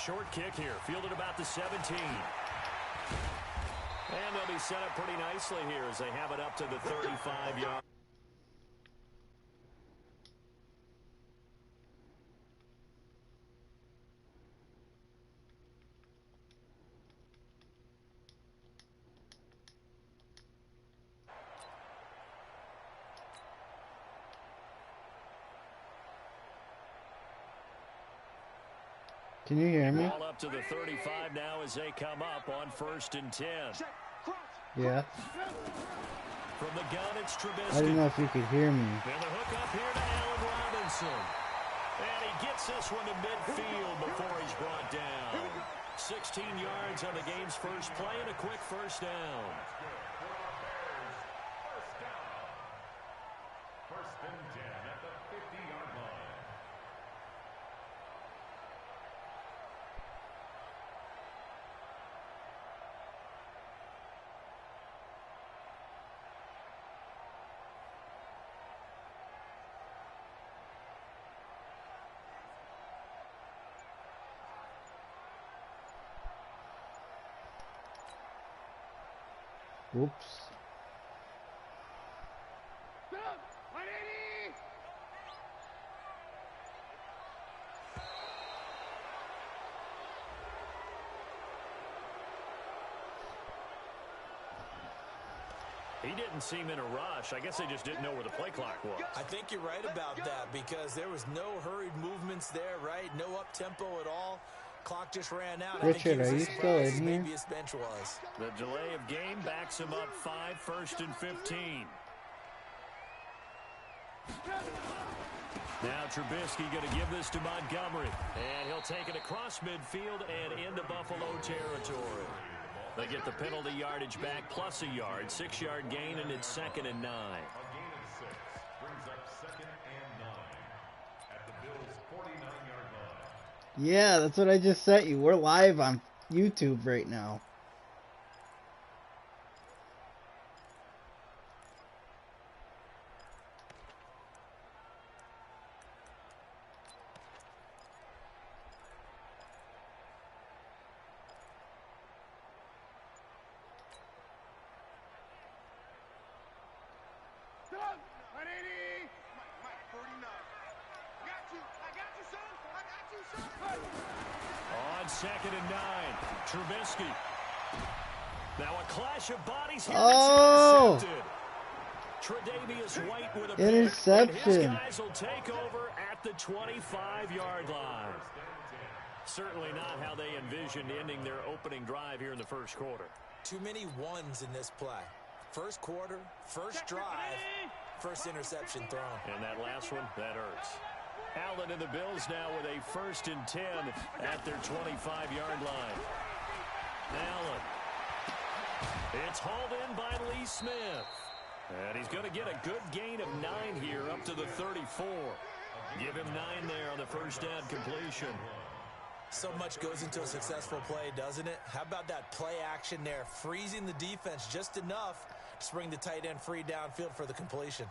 Short kick here, fielded about the 17. And they'll be set up pretty nicely here as they have it up to the 35-yard. Can you hear me? Ball up to the 35 now as they come up on 1st and 10. Yeah. From the gun, it's Trubisky. I don't know if you could hear me. And the hook up here to Allen Robinson. And he gets this one to midfield before he's brought down. 16 yards on the game's first play and a quick first down. First and 10 at the 50-yard line. Whoops. He didn't seem in a rush. I guess they just didn't know where the play clock was. I think you're right about that because there was no hurried movements there, right? No up-tempo at all. Clock just ran out. Richard, are you still in here? Maybe his bench was. The delay of game backs him up 5, 1st and 15. Now Trubisky going to give this to Montgomery. And he'll take it across midfield and into Buffalo territory. They get the penalty yardage back plus a yard. 6-yard gain, and it's 2nd and 9. A gain of 6 brings up 2nd and 9 at the Bills' 49-yard line. Yeah, that's what I just sent you. We're live on YouTube right now. On 2nd and 9, Trubisky. Now a clash of bodies here. Oh! Tre'Davious White with a pick, Interception. and his guys will take over at the 25-yard line. Certainly not how they envisioned ending their opening drive here in the first quarter. Too many ones in this play. First quarter, first drive, first interception thrown. And that last one, that hurts. Allen and the Bills now with a 1st and 10 at their 25-yard line. Allen. It's hauled in by Lee Smith. And he's going to get a good gain of 9 here up to the 34. Give him 9 there on the first down completion. So much goes into a successful play, doesn't it? How about that play action there, freezing the defense just enough to bring the tight end free downfield for the completion.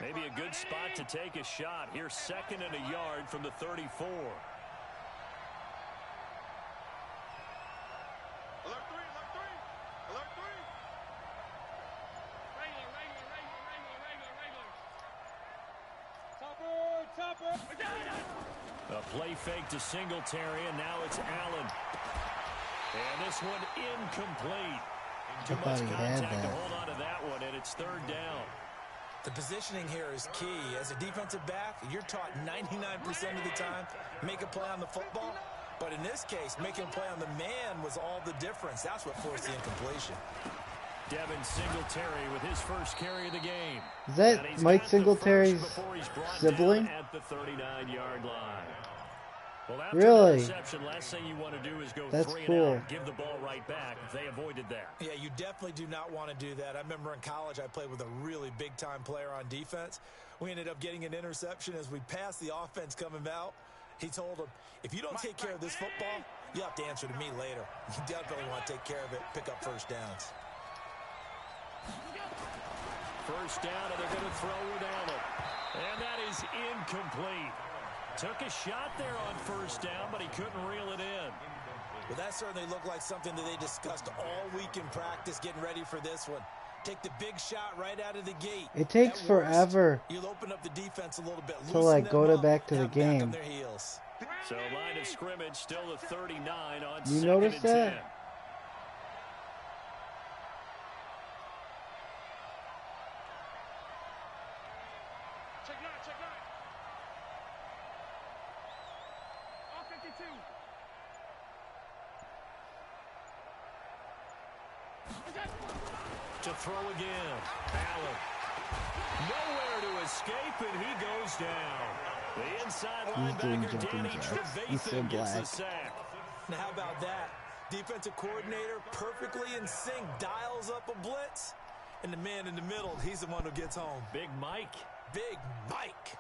Maybe a good spot to take a shot. Here's 2nd and a yard from the 34. A play fake to Singletary, and now it's Allen. And this one incomplete. Too much contact to hold on to that one, and it's 3rd down. The positioning here is key. As a defensive back, you're taught 99% of the time, make a play on the football. But in this case, making a play on the man was all the difference. That's what forced the incompletion. Devin Singletary with his first carry of the game. Is that Mike Singletary's sibling? At the 39-yard line. Well, after really? The interception, last thing you want to do is go That's 3 cool. and out, give the ball right back. They avoided that. Yeah, you definitely do not want to do that. I remember in college I played with a really big-time player on defense. We ended up getting an interception as we passed the offense coming out. He told him, if you don't take care of this football, you'll have to answer to me later. You definitely want to take care of it, pick up first downs. First down, and they're going to throw with Allen. And that is incomplete. Took a shot there on first down, but he couldn't reel it in. Well, that certainly looked like something that they discussed all week in practice getting ready for this one. Take the big shot right out of the gate. It takes At worst, forever you'll open up the defense a little bit. to like go to back to the now back on game. their heels. So line of scrimmage still the 39 on You 2nd notice and that? 10. To throw again. Allen. Nowhere to escape, and he goes down. The inside He's doing linebacker, jumping Danny jacks. He's so Trevathan, gets the black. sack. Now, how about that? Defensive coordinator perfectly in sync, dials up a blitz, and the man in the middle, he's the one who gets home. Big Mike. Big Mike.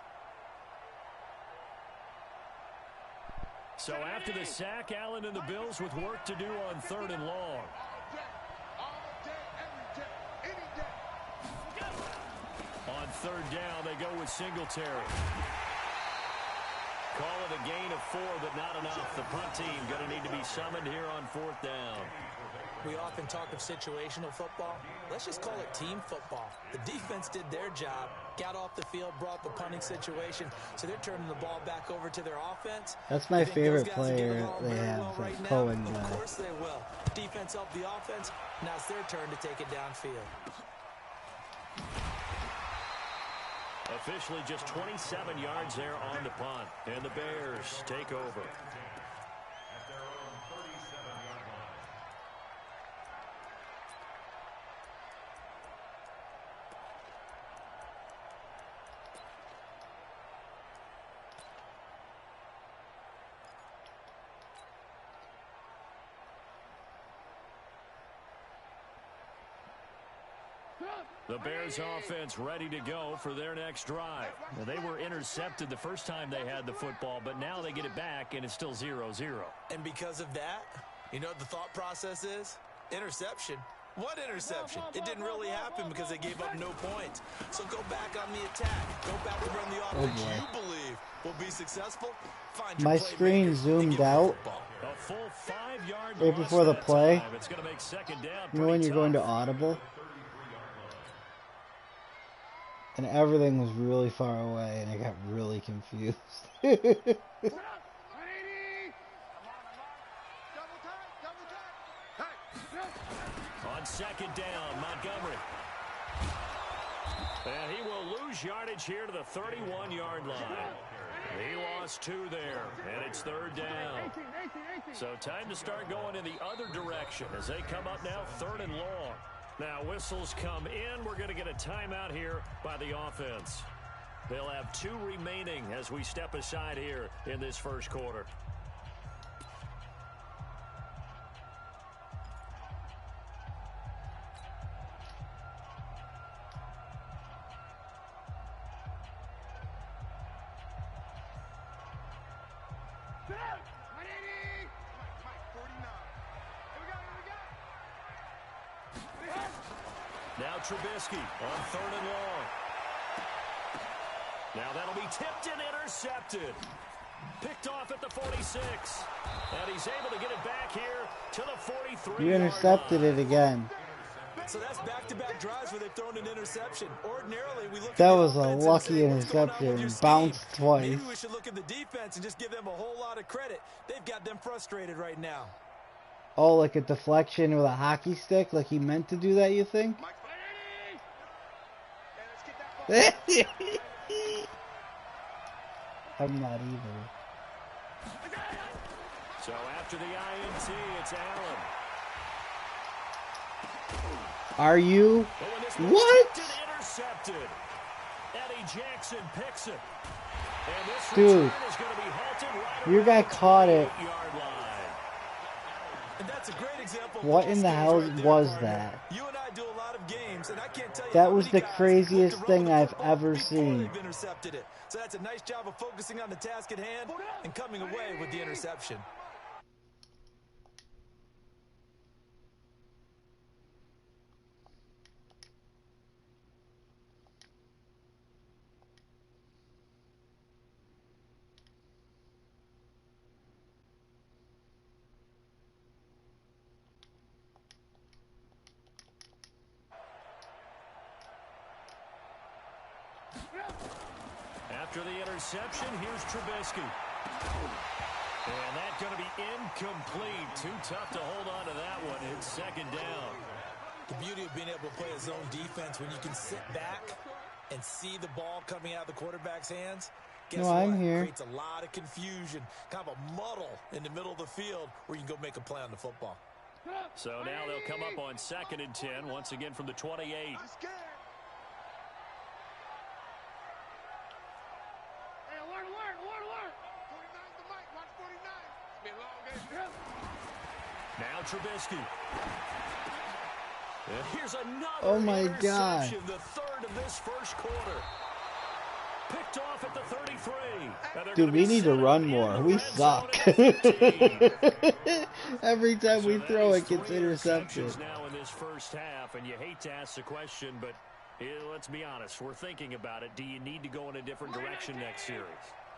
So after the sack, Allen and the Bills with work to do on 3rd and long. On 3rd down, they go with Singletary. Call it a gain of 4, but not enough. The punt team going to need to be summoned here on 4th down. We often talk of situational football. Let's just call it team football. The defense did their job, got off the field, brought the punting situation, so they're turning the ball back over to their offense. That's my You think those favorite guys will get player along they very have, well right now? Cohen Of guy. course they will. Defense helped the offense. Now it's their turn to take it downfield. Officially just 27 yards there on the punt. And the Bears take over. At their own 37-yard line. The Bears offense ready to go for their next drive. Well, they were intercepted the first time they had the football, but now they get it back, and it's still 0-0. And because of that, you know what the thought process is? Interception. What interception? It didn't really happen because they gave up no points. So go back on the attack. Go back and run the offense you believe will be successful. Find your My playmaker screen and zoomed give them the out football. A full 5-yard right loss before the that play. time. It's going to make 2nd down. You know when pretty you're going to tough. Audible? And everything was really far away, and I got really confused. On 2nd down, Montgomery. And he will lose yardage here to the 31-yard line. He lost 2 there, and it's 3rd down. So time to start going in the other direction as they come up now 3rd and long. Now whistles come in. We're going to get a timeout here by the offense. They'll have 2 remaining as we step aside here in this first quarter. Now Trubisky on 3rd and long. Now that'll be tipped and intercepted. Picked off at the 46. And he's able to get it back here to the 43. You intercepted it again. So that's back-to-back drives where they've thrown an interception. Ordinarily, we look That at the was a offense and lucky say, "What's going on with interception. your scheme?" Bounced twice. Maybe we should look at the defense and just give them a whole lot of credit. They've got them frustrated right now. Oh, like a deflection with a hockey stick? Like he meant to do that, you think? I'm not either. So after the INT, it's Allen. Are you? But when this one's What? tipped and intercepted. Eddie Jackson picks it. And this Dude, return is going to be halted right your guy around the caught it. 28-yard line. And that's a great example of What ball in the skills hell right there, was partner. that? You and I do a lot of games, and I can't tell you That how was many the guys craziest look to run thing the I've football ever before seen. they've intercepted it. So that's a nice job of focusing on the task at hand and coming away with the interception. After the interception, here's Trubisky. And that's going to be incomplete. Too tough to hold on to that one. It's second down. The beauty of being able to play a zone defense when you can sit back and see the ball coming out of the quarterback's hands. Guess what? I'm here. Creates a lot of confusion, kind of a muddle in the middle of the field where you can go make a play on the football. So now they'll come up on 2nd and 10, once again from the 28. Now Trubisky. And here's another Oh my God. interception, the third of this first quarter. Picked off at the 33. And they're Dude, gonna we be need set to up run in more. the We red zone suck. at 15. Every time we So throw, that it is gets 3 intercepted. interceptions now in this first half, and you hate to ask the question, but let's be honest. We're thinking about it. Do you need to go in a different direction next series?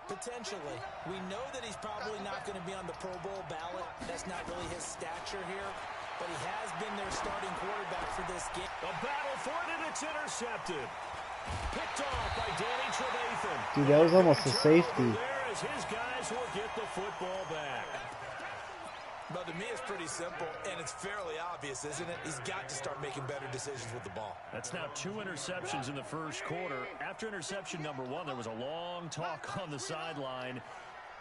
Potentially. We know that he's probably not going to be on the Pro Bowl ballot. That's not really his stature here. But he has been their starting quarterback for this game. A battle for it, and it's intercepted. Picked off by Danny Trevathan. Dude, that was almost a safety. There as his guys will get the football back. But to me, it's pretty simple, and it's fairly obvious, isn't it? He's got to start making better decisions with the ball. That's now 2 interceptions in the first quarter. After interception number 1, there was a long talk on the sideline,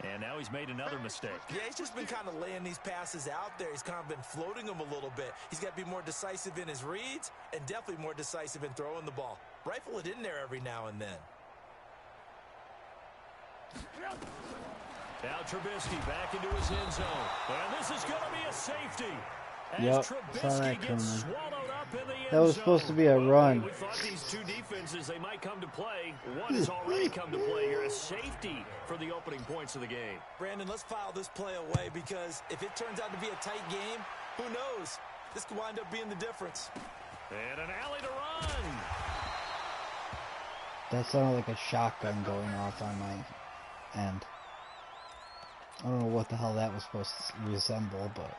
and now he's made another mistake. Yeah, he's just been kind of laying these passes out there. He's kind of been floating them a little bit. He's got to be more decisive in his reads and definitely more decisive in throwing the ball. Rifle it in there every now and then. Now Trubisky back into his end zone. And this is going to be a safety. As Yep, Trubisky saw that gets coming. swallowed up in the end That was zone. supposed to be a Well, run. We thought these two defenses, they might come to play. One has already come to play here. A safety for the opening points of the game. Brandon, let's file this play away because if it turns out to be a tight game, who knows? This could wind up being the difference. And an alley to run. That sounded like a shotgun going off on my end. I don't know what the hell that was supposed to resemble, but...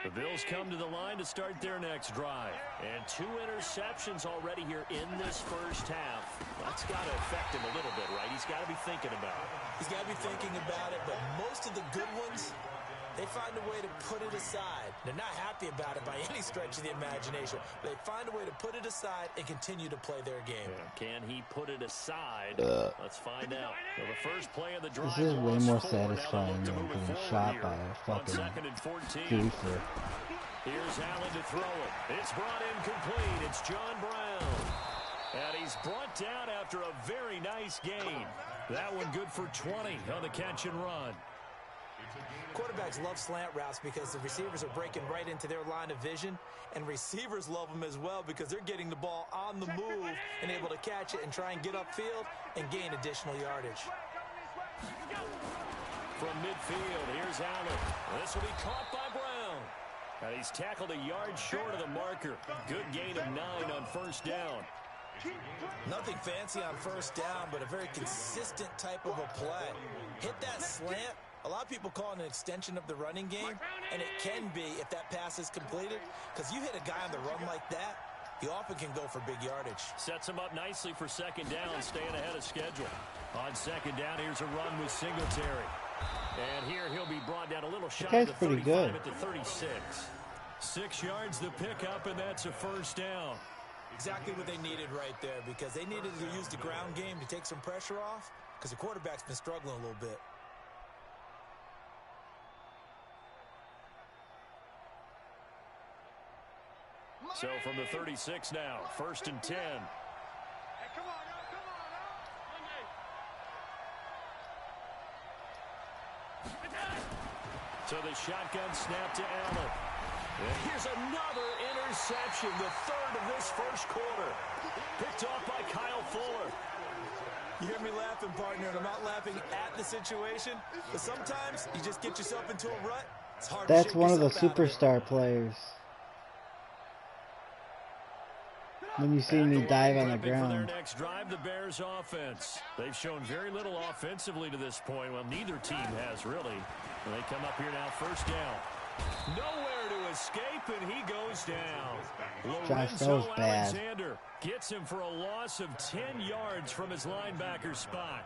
The Bills come to the line to start their next drive. And 2 interceptions already here in this first half. That's got to affect him a little bit, right? He's got to be thinking about it. He's got to be thinking about it, but most of the good ones, they find a way to put it aside. They're not happy about it by any stretch of the imagination. They find a way to put it aside and continue to play their game. Yeah. Can he put it aside? Let's find out. So the first play of the drive. This is way lost more 4. Now they'll satisfying look to than move it getting forward shot here by a on fucking 2nd and 14. goofer. Here's Allen to throw it. It's brought in complete. It's John Brown. And he's brought down after a very nice gain. That one good for 20 on the catch and run. Quarterbacks love slant routes because the receivers are breaking right into their line of vision, and receivers love them as well because they're getting the ball on the move and able to catch it and try and get upfield and gain additional yardage. From midfield, here's Allen. This will be caught by Brown. And he's tackled a yard short of the marker. Good gain of 9 on first down. Nothing fancy on first down, but a very consistent type of a play. Hit that slant. A lot of people call it an extension of the running game, and it can be if that pass is completed, because you hit a guy on the run like that, he often can go for big yardage. Sets him up nicely for second down, staying ahead of schedule. On second down, here's a run with Singletary. And here he'll be brought down a little shy guy's of the pretty 35 good. at the 36. 6 yards the pickup, and that's a first down. Exactly what they needed right there, because they needed to use the ground game to take some pressure off, because the quarterback's been struggling a little bit. So from the 36 now, 1st and 10. So the shotgun snap to Allen. And here's another interception, the 3rd of this first quarter. Picked off by Kyle Fuller. You hear me laughing, partner, and I'm not laughing at the situation, but sometimes you just get yourself into a rut. It's hard to That's shake one of the yourself out of it. superstar players. When you see And me the dive line on the prepping for their ground. next drive, the Bears offense. They've shown very little offensively to this point. Well, neither team has really. And they come up here now, first down. Nowhere to escape, and he goes down. Josh, that was Lorenzo bad. Alexander gets him for a loss of 10 yards from his linebacker spot.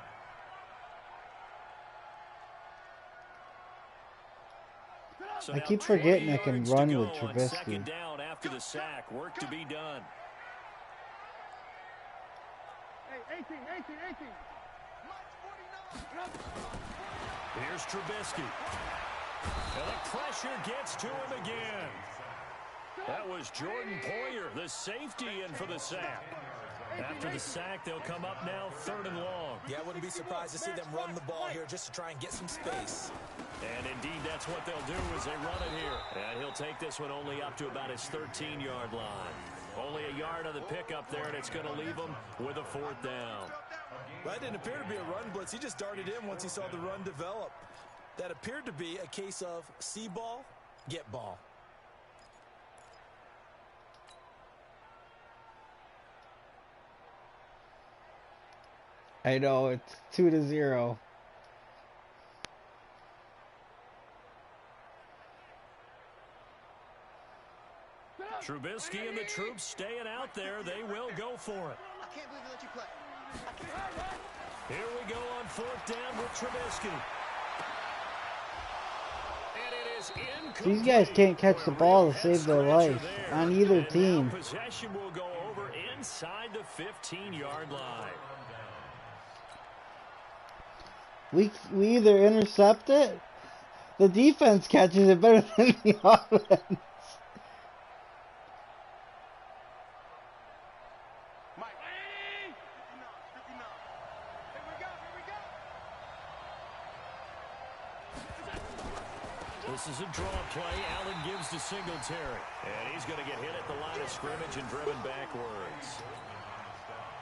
So I now keep 20 forgetting I can yards to run go with on Trubisky. second down after the sack. Work to be done. Hey, 18. Here's Trubisky. And the pressure gets to him again. That was Jordan Poyer, the safety, in for the sack. After the sack, they'll come up now 3rd and long. Yeah, I wouldn't be surprised to see them run the ball here just to try and get some space. And indeed, that's what they'll do as they run it here. And he'll take this one only up to about his 13-yard line. Only a yard on the pickup there, and it's going to leave him with a 4th down. That didn't appear to be a run blitz. He just darted in once he saw the run develop. That appeared to be a case of see ball, get ball. I know, it's 2-0. Trubisky and the troops staying out there. They will go for it. I can't believe they let you play. Here we go on 4th down with Trubisky. And it is incomplete. These guys can't catch the ball to Head save their scratcher life there. on either And now team. possession will go over inside the 15-yard line. We either intercept it, the defense catches it better than the offense. Mike. 59. Here we go. This is a draw play. Allen gives to Singletary. And he's going to get hit at the line of scrimmage and driven backwards.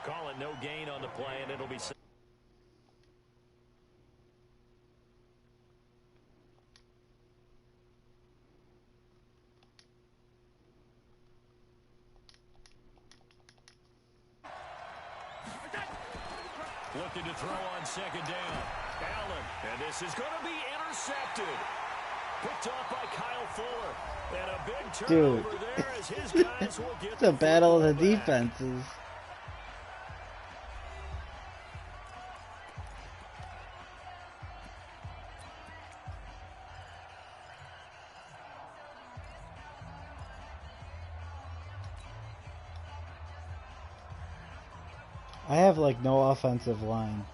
Call it no gain on the play, and it'll be... Looking to throw on 2nd down. Allen, and this is going to be intercepted. Picked off by Kyle Fuller. And a big turnover there as his guys will get It's a battle of the football back. defenses. I have like no offensive line.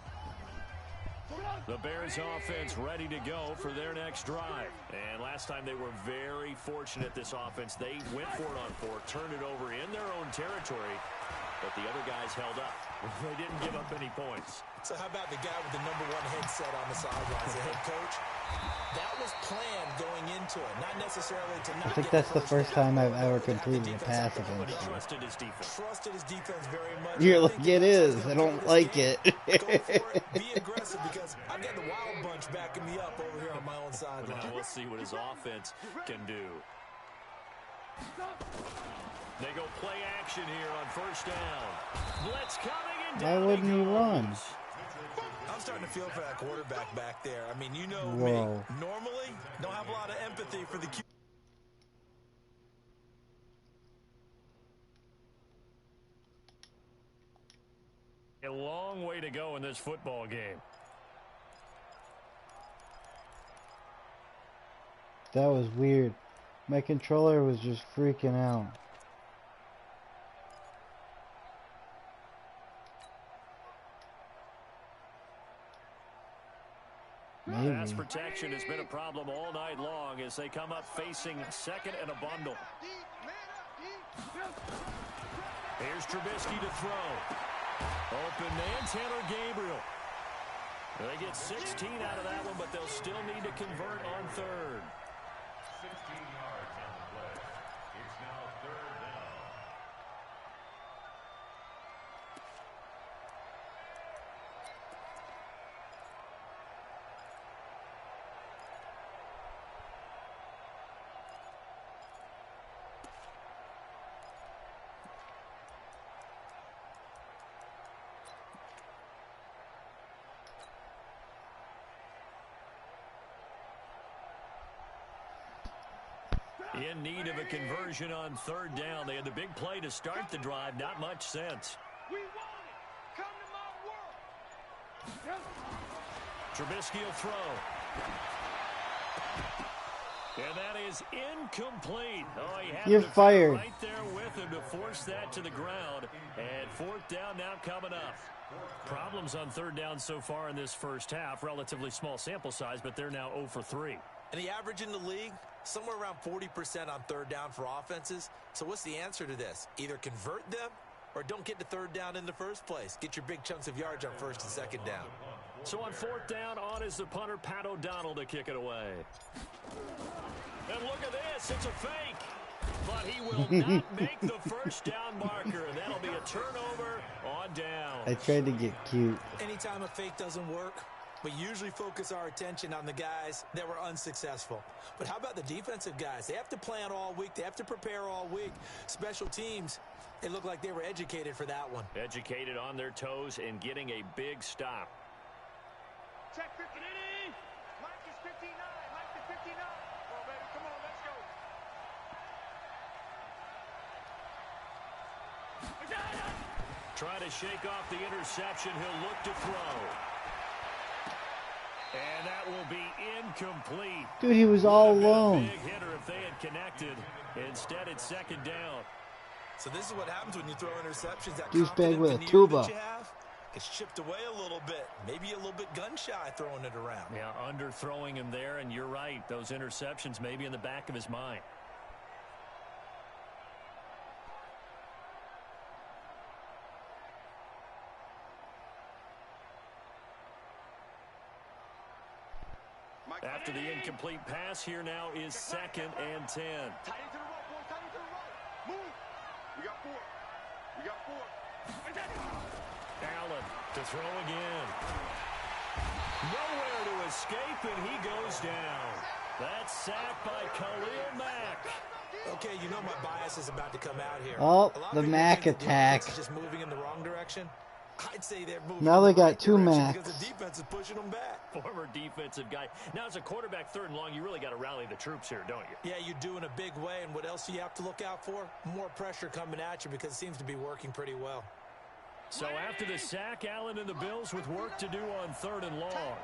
The Bears offense ready to go for their next drive. And last time they were very fortunate, this offense. They went for it on 4th, turned it over in their own territory, but the other guys held up. They didn't give up any points. So how about the guy with the #1 headset on the sidelines, the head coach? That was planned going into it, not necessarily to not I think get that's the first first down. time I've ever Have the completed a defense pass have to But he against you. trusted his defense. Trusted his defense very much. You're I like, think it the is. offense I gonna don't play this like game. it. Go for it. Be aggressive because I've got the wild bunch backing me up over here on my own Now sideline. we'll see what his offense can do. They go play action here on 1st down. Blitz coming and Why down wouldn't he run? goes. I'm starting to feel for that quarterback back there. I mean, you know Whoa. me. Normally, don't have a lot of empathy for the Q. A long way to go in this football game. That was weird. My controller was just freaking out. Pass Maybe. protection has been a problem all night long as they come up facing 2nd and a bundle. Here's Trubisky to throw. Open man, Taylor Gabriel. They get 16 out of that one, but they'll still need to convert on 3rd. 16 yards on the play. It's now 3rd down. In need of a conversion on third down. They had the big play to start the drive. Not much sense. We want it. Come to my world. Trubisky will throw. And that is incomplete. Oh, he had You're the fired. right there with him to force that to the ground. And fourth down now coming up. Problems on third down so far in this first half. Relatively small sample size, but they're now 0 for 3. And the average in the league, somewhere around 40% on third down for offenses. So what's the answer to this? Either convert them or don't get to third down in the first place. Get your big chunks of yards on first and second down. So on fourth down, on is the punter, Pat O'Donnell, to kick it away. And look at this. It's a fake. But he will not make the first down marker. And that'll be a turnover on down. I tried to get cute. Anytime a fake doesn't work, we usually focus our attention on the guys that were unsuccessful. But how about the defensive guys? They have to plan all week. They have to prepare all week. Special teams, it looked like they were educated for that one. Educated on their toes and getting a big stop. Check 59. Mike is 59. Mike is 59. Come on, baby. Come on, let's go. Try to shake off the interception. He'll look to throw. And that will be incomplete. Dude, he was all Would have been a alone. big hitter if they had connected. Instead, it's second down. So this is what happens when you throw interceptions. That Douchebag confident with a veneer tuba. that you have gets chipped away a little bit. Maybe a little bit gun-shy throwing it around. Yeah, underthrowing him there, and you're right. Those interceptions may be in the back of his mind. Mike, After the incomplete pass, here now is second and 10. tight into the right, boy. Tight into the right. Move. We got 4. We got 4. Allen to throw again. Nowhere to escape, and he goes down. That's sacked by Khalil Mack. Okay, you know my bias is about to come out here. Oh, A lot of the people Mack think the attack. defense is just moving in the wrong direction. I'd say they're moving Now in they the got right 2 direction Macks. because the defense is pushing them back. Former defensive guy. Now, as a quarterback, third and long, you really got to rally the troops here, don't you? Yeah, you do in a big way. And what else do you have to look out for? More pressure coming at you because it seems to be working pretty well. So after the sack, Allen and the Bills with work to do on third and long.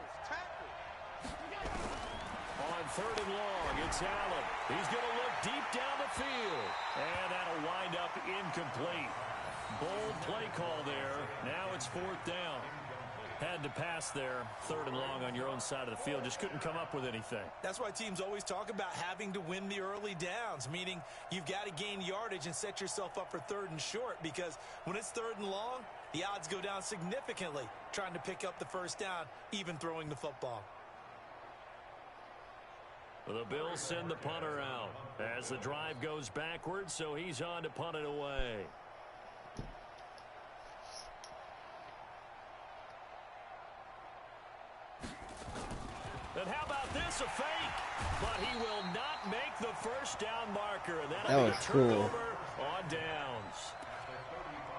On third and long, it's Allen. He's going to look deep down the field. And that'll wind up incomplete. Bold play call there. Now it's fourth down. Had to pass there, third and long on your own side of the field. Just couldn't come up with anything. That's why teams always talk about having to win the early downs, meaning you've got to gain yardage and set yourself up for third and short, because when it's third and long, the odds go down significantly trying to pick up the first down, even throwing the football. The Bills send the punter out as the drive goes backwards, so he's on to punt it away. And how about this, a fake? But he will not make the first down marker. And that'll That be was a cool. turnover on downs.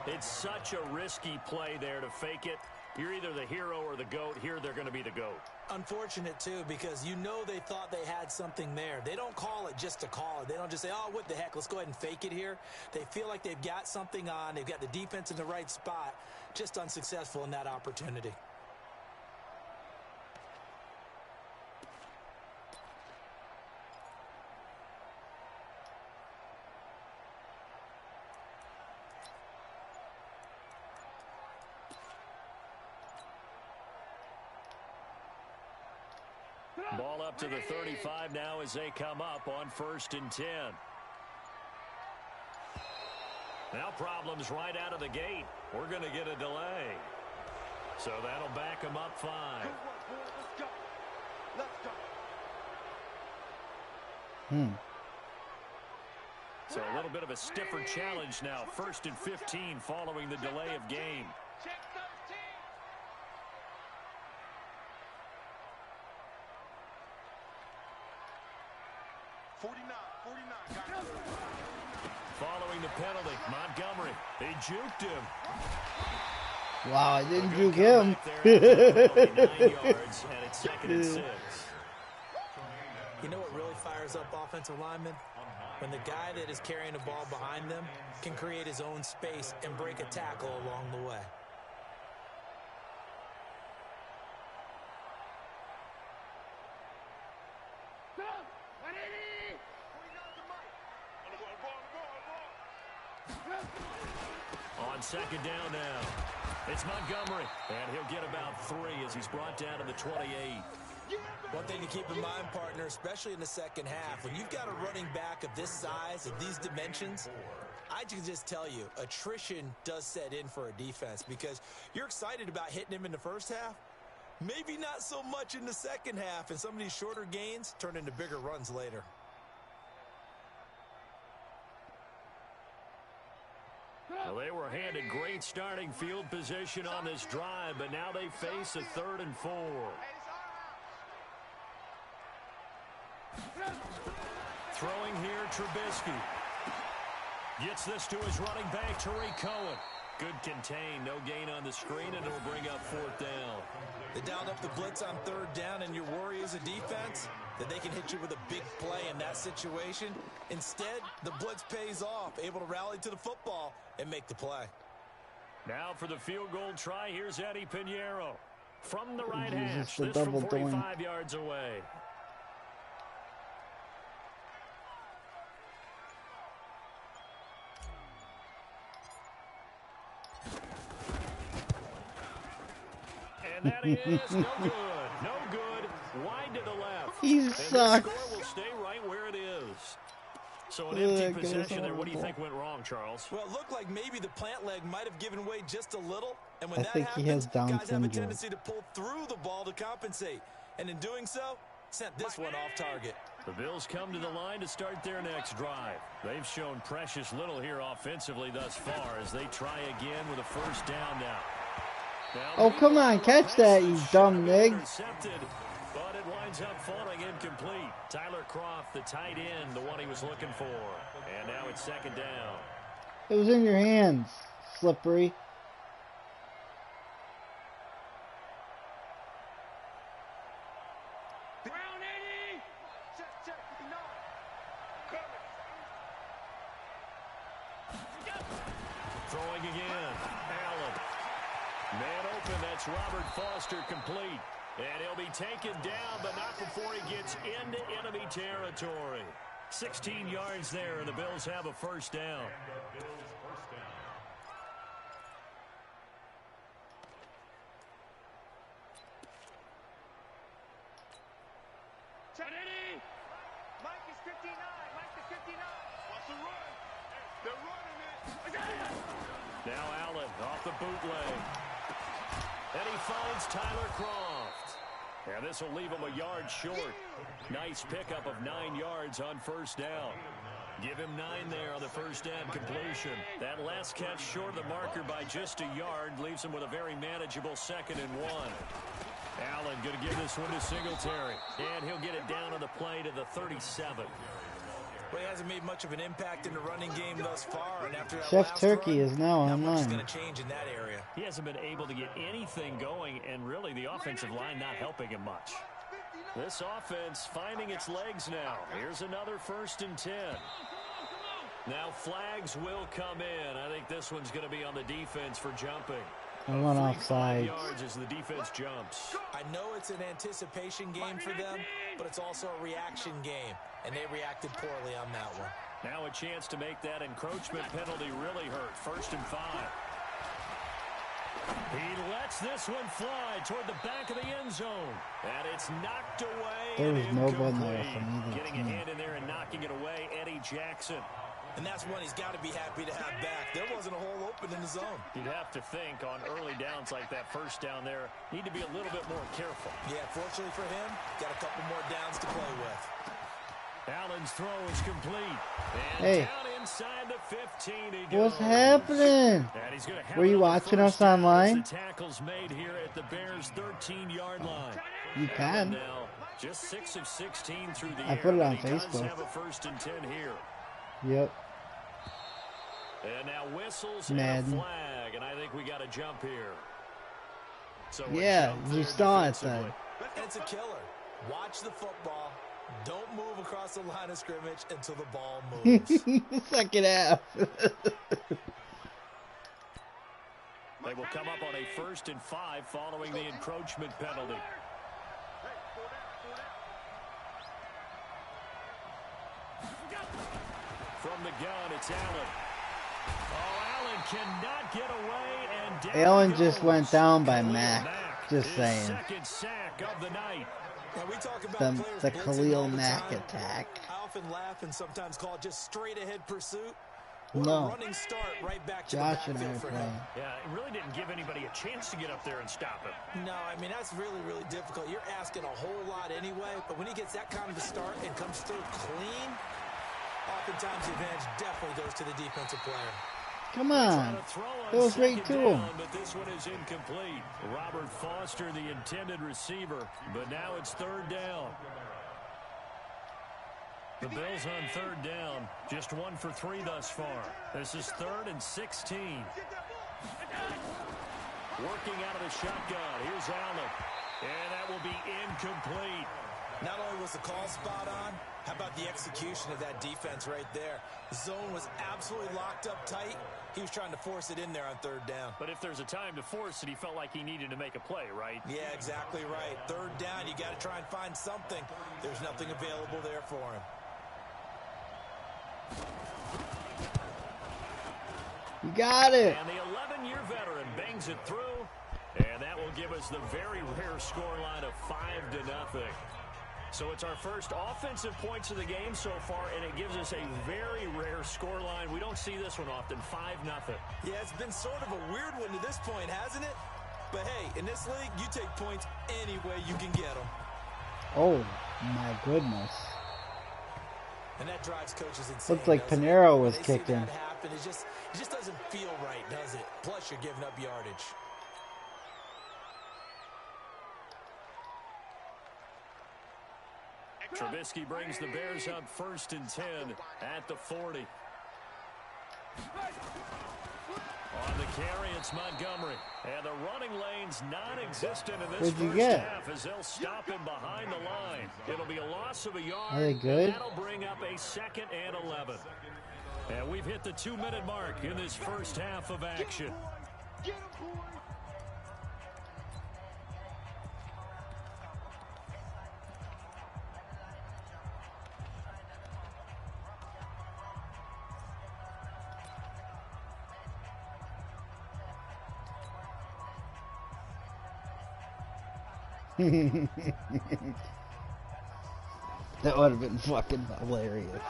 It's such a risky play there to fake it. You're either the hero or the GOAT. Here they're going to be the GOAT. Unfortunate, too, because you know they thought they had something there. They don't call it just to call it. They don't just say, oh, what the heck, let's go ahead and fake it here. They feel like they've got something on. They've got the defense in the right spot. Just unsuccessful in that opportunity. Ball up to the 35 now as they come up on 1st and 10. Now problems right out of the gate. We're going to get a delay. So that'll back them up 5. Good work, boy. Let's go. Let's go. So a little bit of a stiffer challenge now. 1st and 15 following the delay of game. Check 13. Following the penalty, Montgomery. They juked him. Wow, I didn't Good juke him. comeback there after the penalty, 9 yards, and it's 2nd and 6. You know what really fires up offensive linemen? when the guy that is carrying the ball behind them can create his own space and break a tackle along the way. On second down now, it's Montgomery, and he'll get about 3 as he's brought down to the 28. One thing to keep in mind, partner, especially in the second half, when you've got a running back of this size, of these dimensions, I can just tell you, attrition does set in for a defense because you're excited about hitting him in the first half, maybe not so much in the second half, and some of these shorter gains turn into bigger runs later. Well, they were handed great starting field position on this drive, but now they face a 3rd and 4. Throwing here, Trubisky. Gets this to his running back, Tariq Cohen. Good contain, no gain on the screen, and it'll bring up 4th down. They dialed up the blitz on 3rd down, and your worry as a defense that they can hit you with a big play in that situation. Instead, the blitz pays off, able to rally to the football and make the play. Now for the field goal try, here's Eddie Pinheiro. From the right Jesus, hash, the this from double 45 yards away. And that is no good. No good. Wide to the left. He and sucks. the score will stay right where it is. So an empty possession there. What do you think went wrong, Charles? Well, it looked like maybe the plant leg might have given way just a little. And when I that think happens, he has Down guys have a syndrome. tendency to pull through the ball to compensate. And in doing so, sent this one off target. The Bills come to the line to start their next drive. They've shown precious little here offensively thus far as they try again with a 1st down now. Oh, come on, catch that, you dumb nig. Intercepted, but it winds up falling incomplete. Tyler Kroft, the tight end, the one he was looking for. And now it's 2nd down. It was in your hands, slippery. Brown 80. Check, 59. Throwing again. Allen. Man open, that's Robert Foster complete. And he'll be taken down, but not before he gets into enemy territory. 16 yards there, and the Bills have a 1st down. Check. Mike is 59. Mike is 59. What's the run? They're running it. Now Allen off the bootleg. And he finds Tyler Kroft. And this will leave him a yard short. Nice pickup of 9 yards on 1st down. Give him 9 there on the 1st down completion. That last catch short of the marker by just a yard leaves him with a very manageable 2nd and 1. Allen going to give this one to Singletary. And he'll get it down on the play to the 37. Well, he hasn't made much of an impact in the running game thus far, and after that Chef last Turkey run, is now not much is online. going to change in that area. He hasn't been able to get anything going, and really the offensive line not helping him much. This offense finding its legs now. Here's another 1st and 10. Now flags will come in. I think this one's going to be on the defense for jumping. I went 5 offside. yards as the defense jumps. I know it's an anticipation game for them, but it's also a reaction game, and they reacted poorly on that one. Now a chance to make that encroachment penalty really hurt. 1st and 5. He lets this one fly toward the back of the end zone. And it's knocked away. There was and nobody there incomplete. from either Getting team. a hand in there and knocking it away, Eddie Jackson. And that's one he's got to be happy to have back. There wasn't a hole open in the zone. You'd have to think on early downs like that 1st down there, need to be a little bit more careful. Yeah, fortunately for him, got a couple more downs to play with. Allen's throw is complete. And Hey. down inside the 15 he goes. What's happening? And he's gonna have Were you another watching 1st us down as online? The tackle's made here at the Bears' 13-yard line. You can. Now, just 6 of 16 through the I air. put it on but he does Facebook. have a 1st and 10 here. Yep. And now whistles Madden. and a flag, and I think we got to jump here. So a Yeah, jump you there saw it defensively. then. And it's a killer. Watch the football, Don't move across the line of scrimmage until the ball moves. Second half. They will come up on a 1st and 5 following the encroachment penalty. From the gun, it's Allen. Oh, Allen cannot get away, and down Allen he just goes. went down by Khalil Mack. Just his saying. second sack of the night. Now, we talk about The players blitzing Khalil all the Mack time. attack. I often laugh and sometimes call it just straight ahead pursuit. What a No. running start right back to Josh the and I backfield are for playing. him. Yeah, it really didn't give anybody a chance to get up there and stop him. No, I mean, that's really, really difficult. You're asking a whole lot anyway, but when he gets that kind of a start and comes through clean, oftentimes the advantage definitely goes to the defensive player. Come Trying on. to throw on Goes right second to down, him. but this one is incomplete. Robert Foster, the intended receiver, but now it's 3rd down. The Bills on 3rd down, just 1 for 3 thus far. This is 3rd and 16. Working out of the shotgun. Here's Allen, and that will be incomplete. Not only was the call spot on, how about the execution of that defense right there? The zone was absolutely locked up tight. He was trying to force it in there on 3rd down. But if there's a time to force it, he felt like he needed to make a play, right? Yeah, exactly right. 3rd down, you got to try and find something. There's nothing available there for him. You got it. And the 11-year veteran bangs it through, and that will give us the very rare scoreline of 5-0. So it's our first offensive points of the game so far, and it gives us a very rare scoreline. We don't see this one often, 5-0. Yeah, it's been sort of a weird one to this point, hasn't it? But hey, in this league, you take points any way you can get them. Oh, my goodness. And that drives coaches insane. Looked like doesn't it? Panero When was they kicked see in. that happen, it just doesn't feel right, does it? Plus, you're giving up yardage. Trubisky brings the Bears up 1st and 10 at the 40. On the carry, it's Montgomery. And the running lane's non-existent in this What'd you first get? half as they'll stop him behind the line. It'll be a loss of a yard. Are they good? And that'll bring up a 2nd and 11. And we've hit the 2-minute mark in this first half of action. Get him, boy. That would have been fucking hilarious.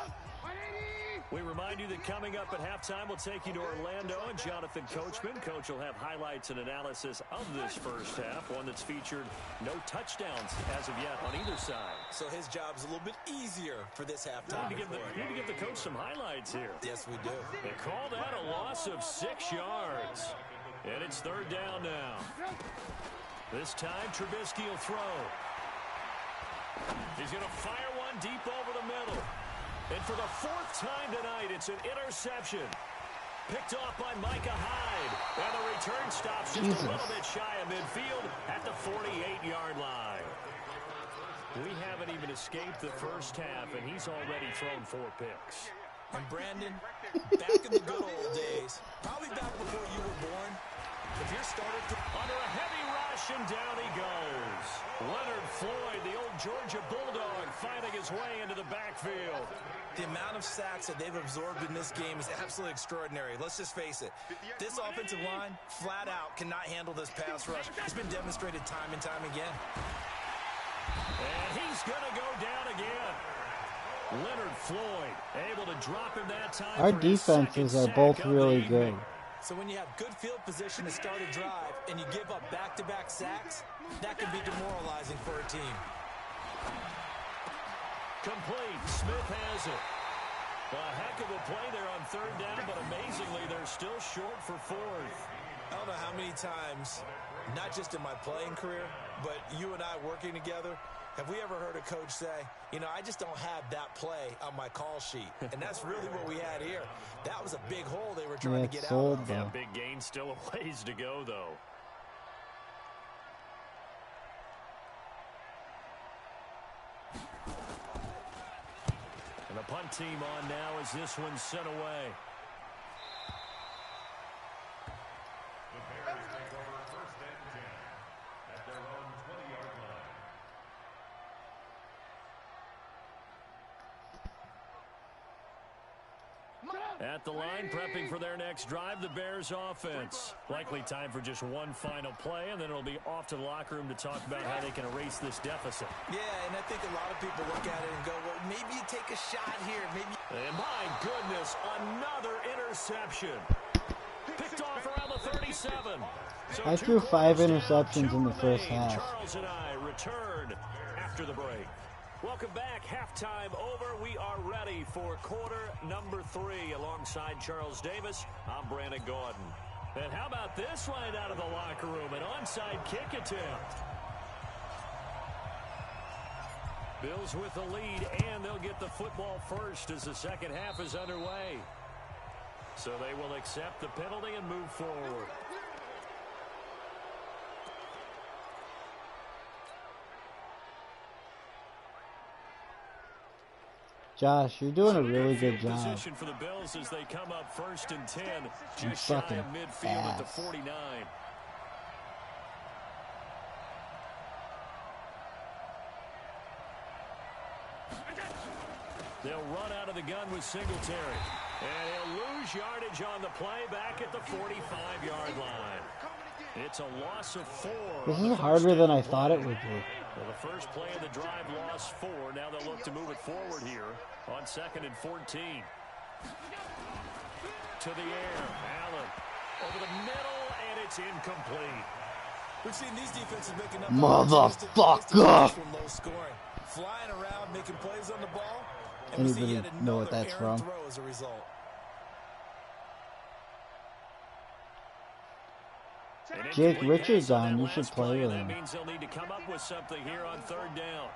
We remind you that coming up at halftime, we'll take you to Orlando and Jonathan Coachman. Coach will have highlights and analysis of this first half, one that's featured no touchdowns as of yet on either side. So his job's a little bit easier for this halftime. Need to give the coach some highlights here. Yes, we do. They call that a loss of 6 yards. And it's 3rd down now. This time, Trubisky will throw. He's going to fire one deep over the middle. And for the 4th time tonight, it's an interception. Picked off by Micah Hyde. And the return stops just a little bit shy of midfield at the 48-yard line. We haven't even escaped the first half, and he's already thrown 4 picks. And Brandon, back in the good old days, probably back before you were born, if your starter Under a heavy rush, and down he goes. Leonard Floyd, the old Georgia Bulldog, finding his way into the backfield. The amount of sacks that they've absorbed in this game is absolutely extraordinary. Let's just face it. This offensive line, flat out, cannot handle this pass rush. It's been demonstrated time and time again. And he's going to go down again. Leonard Floyd able to drop him that time. Our for his defenses second are both sack of the really evening. good. So when you have good field position to start a drive and you give up back-to-back sacks, that can be demoralizing for a team. Complete. Smith has it. A heck of a play there on 3rd down, but amazingly, they're still short for 4th. I don't know how many times, not just in my playing career, but you and I working together, have we ever heard a coach say, you know, I just don't have that play on my call sheet. And that's really what we had here. That was a big hole they were trying to get out of. Yeah, big gain, still a ways to go, though. punt team on now as this one's sent away. The Bears take over 1st and 10 at their own 20-yard line. At the line, prepping for their next drive, the Bears offense. Likely time for just one final play, and then it'll be off to the locker room to talk about how they can erase this deficit. Yeah, and I think a lot of people look at it and go, well, maybe you take a shot here. Maybe. And my goodness, another interception. Picked off around the 37. So I threw 5 interceptions in the first half. Charles and I return after the break. Welcome back. Halftime over. We are ready for quarter number 3 alongside Charles Davis. I'm Brandon Gordon. And how about this right out of the locker room? An onside kick attempt. Bills with the lead, and they'll get the football first as the second half is underway. So they will accept the penalty and move forward. Josh, you're doing a really good job. Position for the Bills as they come up 1st and 10, You just shy fucking of midfield at the ass. 49. They'll run out of the gun with Singletary. And he'll lose yardage on the play back at the 45-yard line. It's a loss of 4. This on the is harder first than I and thought it 1. would be. Well, the first play of the drive lost 4. Now they'll look to move it forward here on 2nd and 14. To the air. Allen over the middle, and it's incomplete. We've seen these defenses making up Motherfucker! from low scoring, flying around, making plays on the ball. And we see Anybody yet know what another that's errant from? throw as a result. An Jake incomplete Richards pass on on. that You should last play play, with and him. That means they'll need to come up with something here on 3rd down.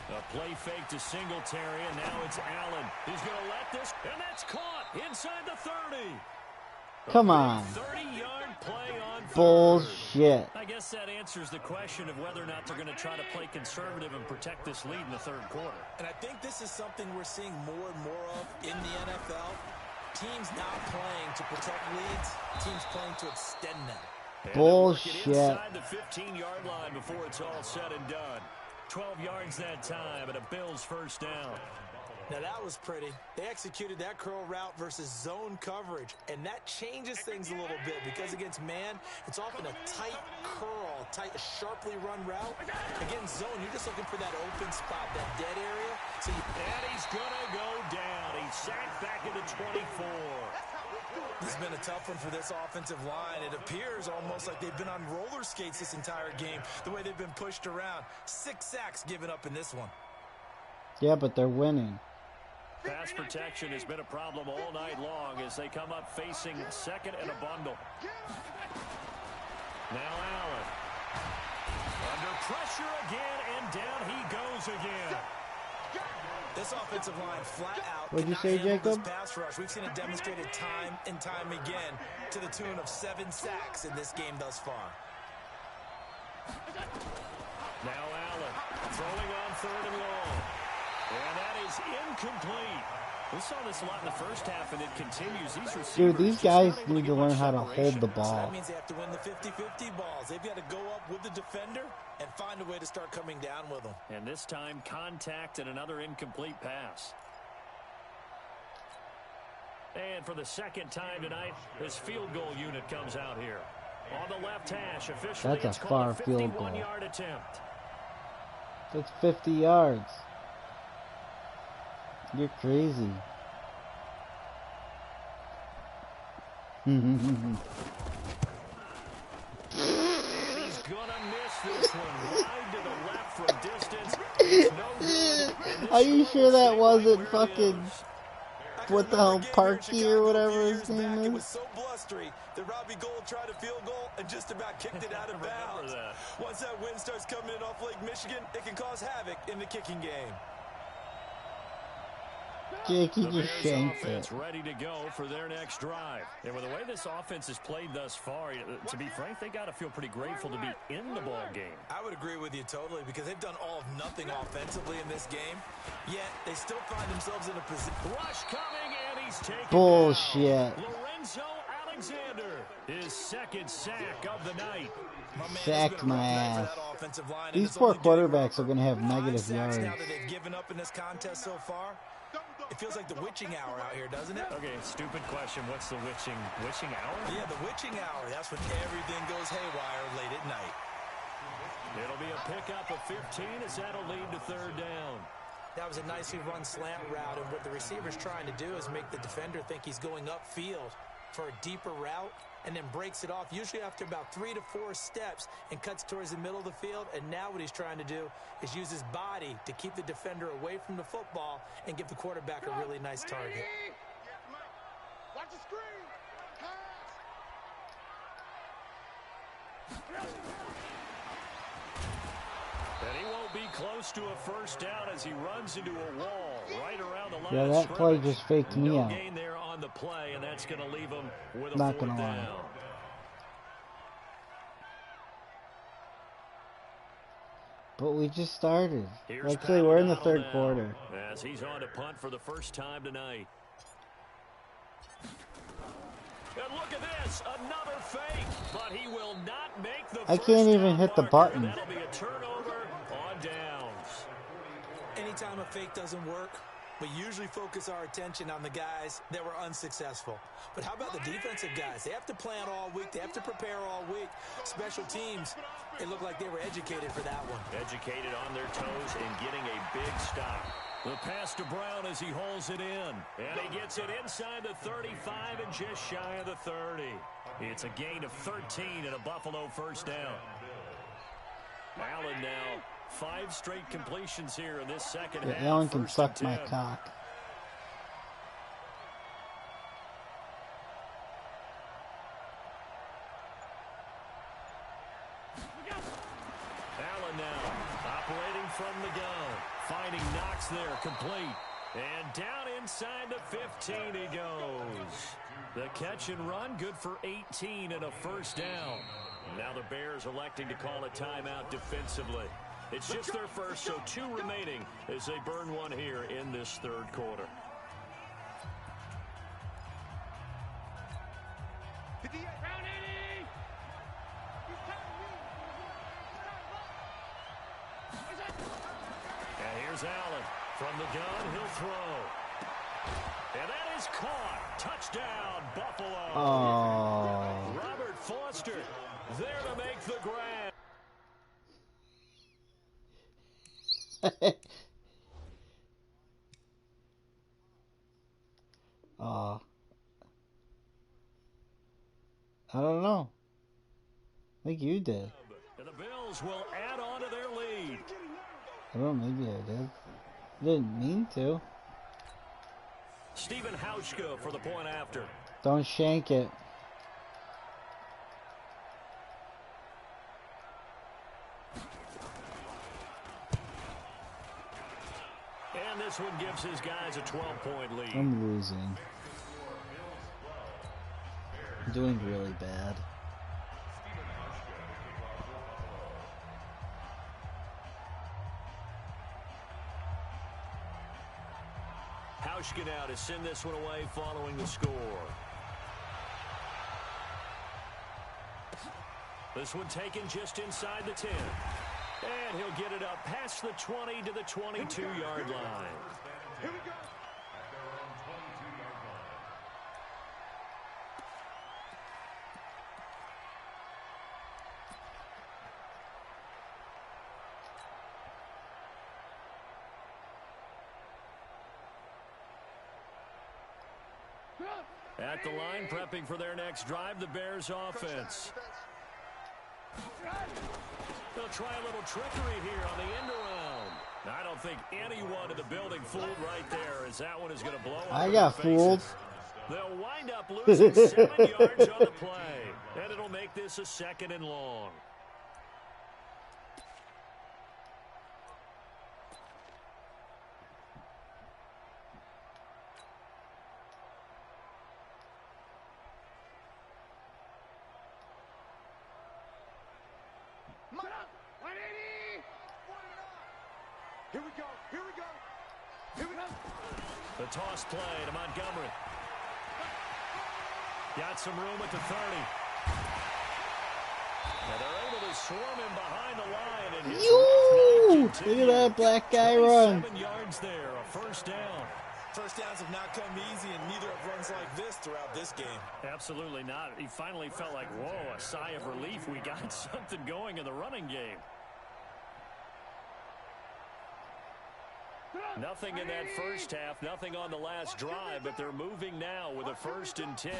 A play fake to Singletary, and now it's Allen. He's going to let this, and that's caught inside the 30. Come on. 30-yard play on 3rd. Bullshit. I guess that answers the question of whether or not they're going to try to play conservative and protect this lead in the 3rd quarter. And I think this is something we're seeing more and more of in the NFL. Teams not playing to protect leads, teams playing to extend them. And they'll work it Bullshit. inside the 15-yard line before it's all said and done. 12 yards that time, and a Bills first down. Now that was pretty. They executed that curl route versus zone coverage, and that changes things a little bit because against man, it's often a tight curl, tight, sharply run route. Against zone, you're just looking for that open spot, that dead area. So And he's going to go down. He's sacked back into 24. This has been a tough one for this offensive line. It appears almost like they've been on roller skates this entire game, the way they've been pushed around. 6 sacks given up in this one. Yeah, but they're winning. Pass protection has been a problem all night long as they come up facing 2nd and a bundle. Now Allen. Under pressure again, and down he goes again. This offensive line flat out. What'd you cannot say, handle Jacob? This pass rush. We've seen it demonstrated time and time again to the tune of 7 sacks in this game thus far. Now Allen throwing on 3rd and long. And that is incomplete. We saw this a lot in the first half, and it continues. These receivers Dude, these just guys not able need to get learn much how to hold separation. the So ball. that means they have to win the 50-50 balls. They've got to go up with the defender and find a way to start coming down with them. And this time, contact and another incomplete pass. And for the 2nd time tonight, this field goal unit comes out here. On the left hash, officially That's a it's called far field goal. 51-yard attempt. That's 50 yards. You're crazy. And he's gonna miss this one wide to the left from distance. It's no good. And this Are you throw sure will that stay wasn't right where it fucking is. what the hell, Parkey or whatever his name It is? was so blustery that Robbie Gould tried a field goal and just about kicked it out of bounds. that. Once that wind starts coming in off Lake Michigan, it can cause havoc in the kicking game. Jakey The just Bears shanked offense it. ready to go for their next drive. And with the way this offense has played thus far, to be frank, they got to feel pretty grateful to be in the ball game. I would agree with you totally because they've done all of nothing offensively in this game, yet they still find themselves in a position. Rush coming, and he's taken Bullshit. down. Lorenzo Alexander, his second sack of the night. My man, Sacked it's been a rough my night for ass. that offensive line, and These it's poor only getting quarterbacks are rougher. going to have 5 negative sacks yards. now that they've given up in this contest so far. It feels like the witching hour out here, doesn't it? Okay, stupid question. What's the witching hour? Yeah, the witching hour. That's when everything goes haywire late at night. It'll be a pickup of 15 as that'll lead to third down. That was a nicely run slant route, and what the receiver's trying to do is make the defender think he's going upfield for a deeper route, and then breaks it off, usually after about 3 to 4 steps, and cuts towards the middle of the field. And now what he's trying to do is use his body to keep the defender away from the football and give the quarterback a really nice target. Watch the screen. And he won't be close to a first down as he runs into a wall right around the line. Yeah, of that play scrimmage. just faked me No out. gain there on the play, and that's going to leave him with a Not fourth gonna lie. down. But we just started. Here's Actually, we're in the Pat third O'Donnell quarter. now, as he's on to punt for the first time tonight. And look at this, another fake, but he will not make the I first can't even down hit the marker. button. That'll be a turnover on downs. Anytime a fake doesn't work, we usually focus our attention on the guys that were unsuccessful. But how about the defensive guys? They have to plan all week. They have to prepare all week. Special teams, it looked like they were educated for that one. Educated on their toes and getting a big stop. The pass to Brown as he holds it in. And he gets it inside the 35 and just shy of the 30. It's a gain of 13 and a Buffalo first down. Allen now 5 straight completions here in this second Yeah, half. Allen can First suck and my 10. cock. Allen now operating from the gun. Finding Knox there, complete. And down inside the 15 he goes. The catch and run, good for 18 and a first down. Now the Bears electing to call a timeout defensively. It's just their first, so 2 remaining as they burn one here in this third quarter. Brown 80. And here's Allen. From the gun, he'll throw. And that is caught. Touchdown, Buffalo. Oh. Robert Foster there to make the grab. I don't know. I think you did. And the Bills will add on to their lead. I don't know, maybe I did. I didn't mean to. Stephen Hauschka for the point after. Don't shank it. And this one gives his guys a 12-point lead. I'm losing. I'm doing really bad. Hauschka now to send this one away following the score. This one taken just inside the 10. And he'll get it up past the 20 to the 22-yard line. Here we go. At the line, prepping for their next drive, the Bears offense. They'll try a little trickery here on the end around. I don't think anyone in the building fooled right there, as that one is going to blow up. I got fooled. They'll wind up losing 7 yards on the play, and it'll make this a 2nd and long. Here we go. Here we go. Here we go. The toss play to Montgomery. Got some room at the 30. And they're able to swarm him behind the line. And his Look at that black guy run. 7 yards there, a first down. First downs have not come easy, and neither have runs like this throughout this game. Absolutely not. He finally felt like, whoa, a sigh of relief. We got something going in the running game. Nothing in that first half, nothing on the last drive, but they're moving now with a 1st and 10.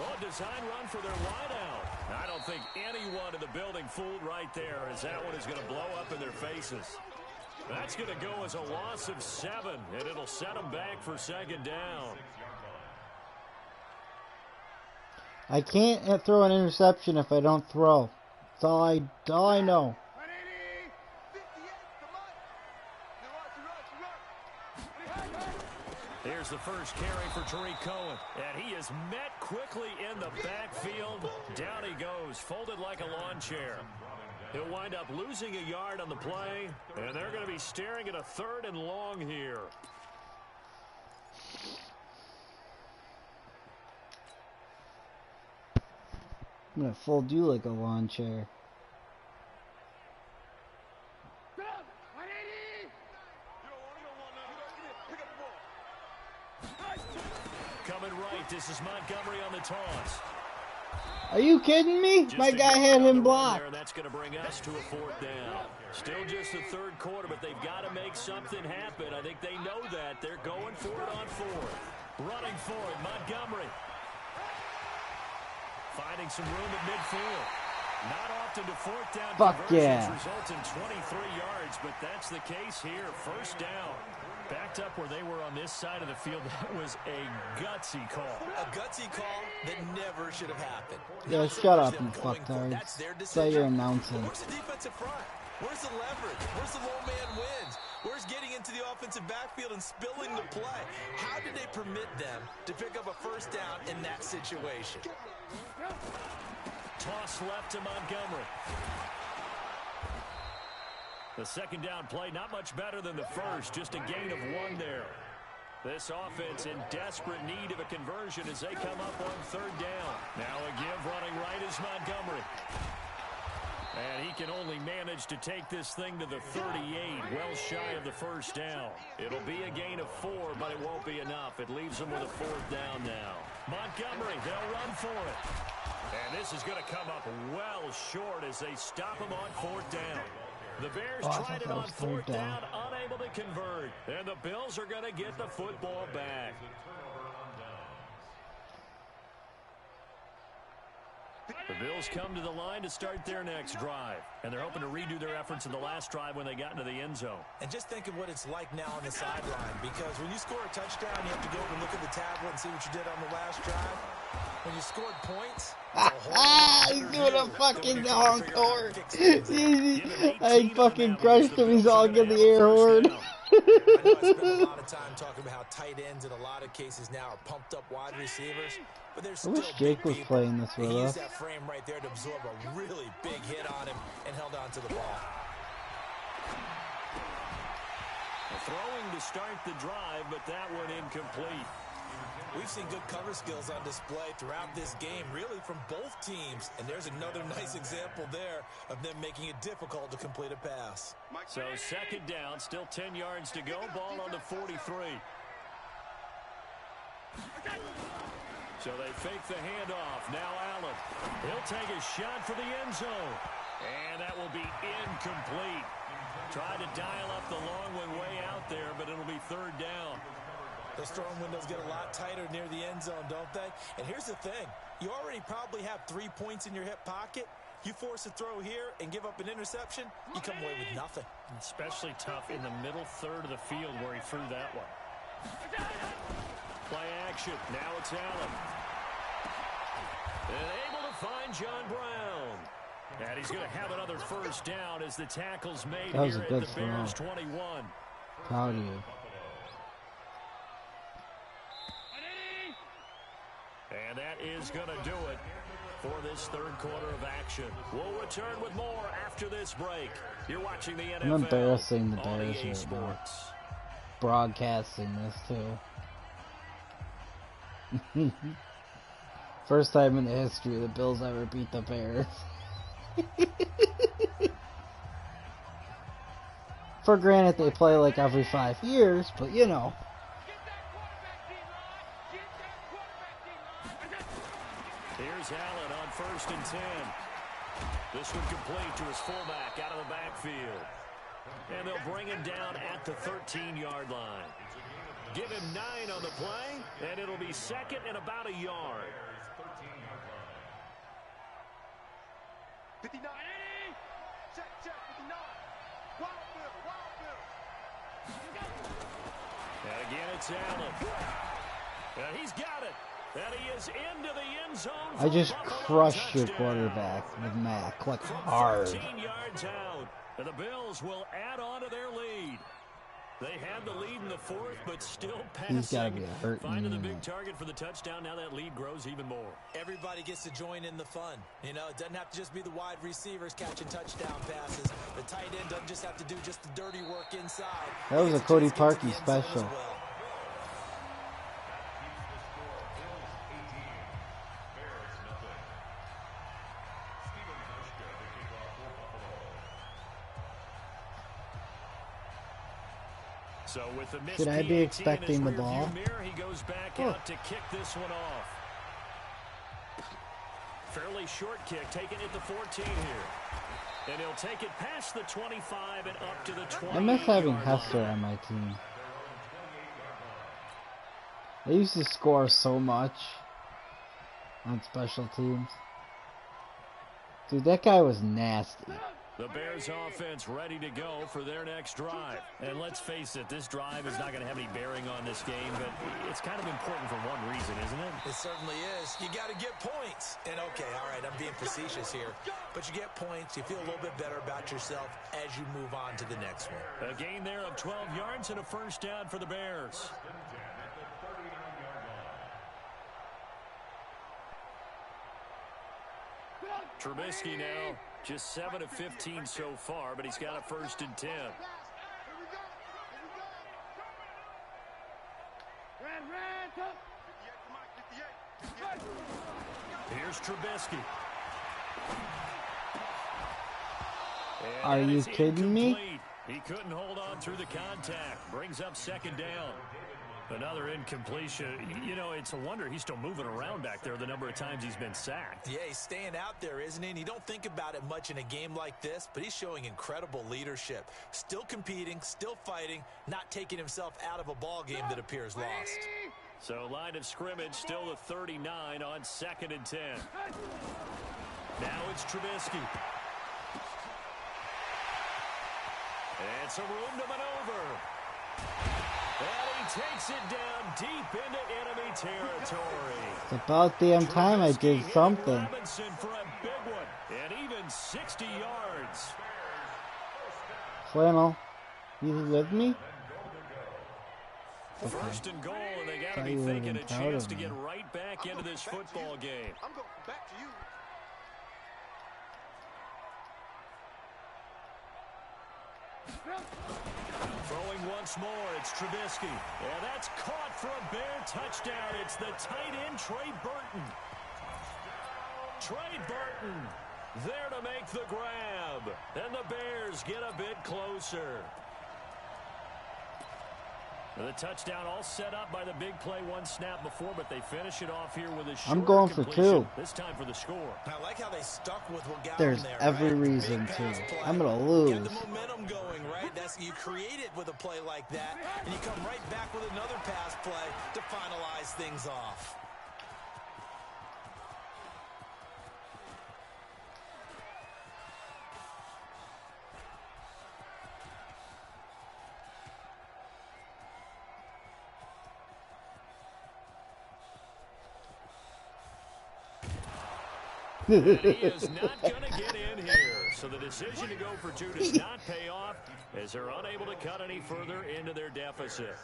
Oh, design run for their wideout. I don't think anyone in the building fooled right there, as that one is going to blow up in their faces. That's going to go as a loss of 7, and it'll set them back for 2nd down. I can't throw an interception if I don't throw. That's all I know. 180. 58. Come on. Here's the first carry for Tariq Cohen, and he is met quickly in the backfield. Down he goes, folded like a lawn chair. He'll wind up losing a yard on the play, and they're going to be staring at a 3rd and long here. I'm gonna fold you like a lawn chair. Coming right, this is Montgomery on the toss. Are you kidding me? Just My a guy yard had on the him run blocked. there, and that's going to bring us to a 4th down. Still just the 3rd quarter, but they've got to make something happen. I think they know that. They're going for it on 4th. Running for it, Montgomery. Finding some room at midfield. Not often to 4th down Fuck conversions yeah. result in 23 yards, but that's the case here. 1st down. Backed up where they were on this side of the field. That was a gutsy call. A gutsy call that never should have happened. Yeah, Not so shut much up, them you going for it. fucktards. That's their That's how you're decision. announcing. Where's the defensive front? Where's the leverage? Where's the low man wins? Where's getting into the offensive backfield and spilling the play? How did they permit them to pick up a 1st down in that situation? Toss left to Montgomery. The 2nd down play, not much better than the first, just a gain of 1 there. This offense in desperate need of a conversion as they come up on 3rd down. Now a give running right is Montgomery. And he can only manage to take this thing to the 38, well shy of the 1st down. It'll be a gain of 4, but it won't be enough. It leaves them with a 4th down now. Montgomery, they'll run for it. And this is going to come up well short as they stop him on 4th down. The Bears tried it on 4th down, unable to convert. And the Bills are going to get the football back. The Bills come to the line to start their next drive. And they're hoping to redo their efforts in the last drive when they got into the end zone. And just think of what it's like now on the sideline, because when you score a touchdown, you have to go over and look at the tablet and see what you did on the last drive. When you scored points, He's doing a fucking encore. I fucking crushed him. He's all getting the air horn. I know I spent a lot of time talking about how tight ends in a lot of cases now are pumped up wide receivers, but there's I still wish Jake was big playing this people. with He us. used that frame right there to absorb a really big hit on him and held on to the ball. Throwing to start the drive, but that one incomplete. We've seen good cover skills on display throughout this game, really from both teams. And there's another nice example there of them making it difficult to complete a pass. So 2nd down, still 10 yards to go. Ball on the 43. So they fake the handoff. Now Allen. He'll take a shot for the end zone. And that will be incomplete. Tried to dial up the long one way out there, but it'll be 3rd down. Those throwing windows get a lot tighter near the end zone, don't they? And here's the thing. You already probably have 3 points in your hip pocket. You force a throw here and give up an interception, you come away with nothing. Especially tough in the middle 3rd of the field where he threw that one. Play action. Now it's Allen. And able to find John Brown. And he's going to have another 1st down as the tackle's made That was here a at good the Bears throw. 21. Proud of you. And that is going to do it for this third quarter of action. We'll return with more after this break. You're watching the NFL. I'm embarrassing the on Bears EA right Sports. now. Broadcasting this too. First time in the history the Bills ever beat the Bears. For granted, they play like every 5 years, but you know. Here's Allen on 1st and 10. This one complete to his fullback out of the backfield. And they'll bring him down at the 13-yard line. Give him 9 on the play, and it'll be second and about a yard. 59. Check, 59. Wild Bill. And again, it's Allen. And he's got it. And he is into the end zone. I just Buffalo crushed your touchdown. quarterback with Mac, like From hard. 13 yards out. And the Bills will add on to their lead. They had the lead in the fourth, but still passing. He's got to be hurting. Finding the big target for the touchdown. Now that lead grows even more. Everybody gets to join in the fun. You know, it doesn't have to just be the wide receivers catching touchdown passes. The tight end doesn't just have to do just the dirty work inside. That was a Cody Parkey special. So with the missed Should I be PAT expecting in the his ball? rearview mirror, he goes back out to kick this one off. Fairly short kick, taken at the 14 here. And he'll take it past the 25 and up to the 20. I miss having Hester on my team. I used to score so much on special teams. Dude, that guy was nasty. The Bears offense ready to go for their next drive. And let's face it, this drive is not going to have any bearing on this game, but it's kind of important for one reason, isn't it? It certainly is. You got to get points. And okay, all right, I'm being facetious here. But you get points, you feel a little bit better about yourself as you move on to the next one. A gain there of 12 yards and a first down for the Bears. Trubisky now just 7 of 15 so far, but he's got a 1st and 10. Here's Trubisky. And Are that you is kidding me? incomplete. He couldn't hold on through the contact. Brings up 2nd down. Another incompletion. You know, it's a wonder he's still moving around back there the number of times he's been sacked. Yeah, he's staying out there, isn't he? And you don't think about it much in a game like this, but he's showing incredible leadership. Still competing, still fighting, not taking himself out of a ball game that appears lost. So line of scrimmage still the 39 on 2nd and 10. Now it's Trubisky. And some room to maneuver. And he takes it down deep into enemy territory. It's about damn time I did Trubisky something. hitting Robinson for a big one. And even 60 yards. Flannel, you with me? 1st and goal, and they got to Thought be you would've thinking been a proud chance of to me. get right back into this football game. I'm going back to you. Throwing once more, it's Trubisky. And that's caught for a Bear touchdown. It's the tight end, Trey Burton. Trey Burton there to make the grab. And the Bears get a bit closer. The touchdown all set up by the big play one snap before, but they finish it off here with a short I'm going for completion, 2. this time for the score. I like how they stuck with what got There's them there, every right? reason Big pass to. play. I'm gonna You lose. got the momentum going, right? You create it with a play like that, and you come right back with another pass play to finalize things off. And he is not going to get in here. So the decision to go for 2 does not pay off as they're unable to cut any further into their deficit.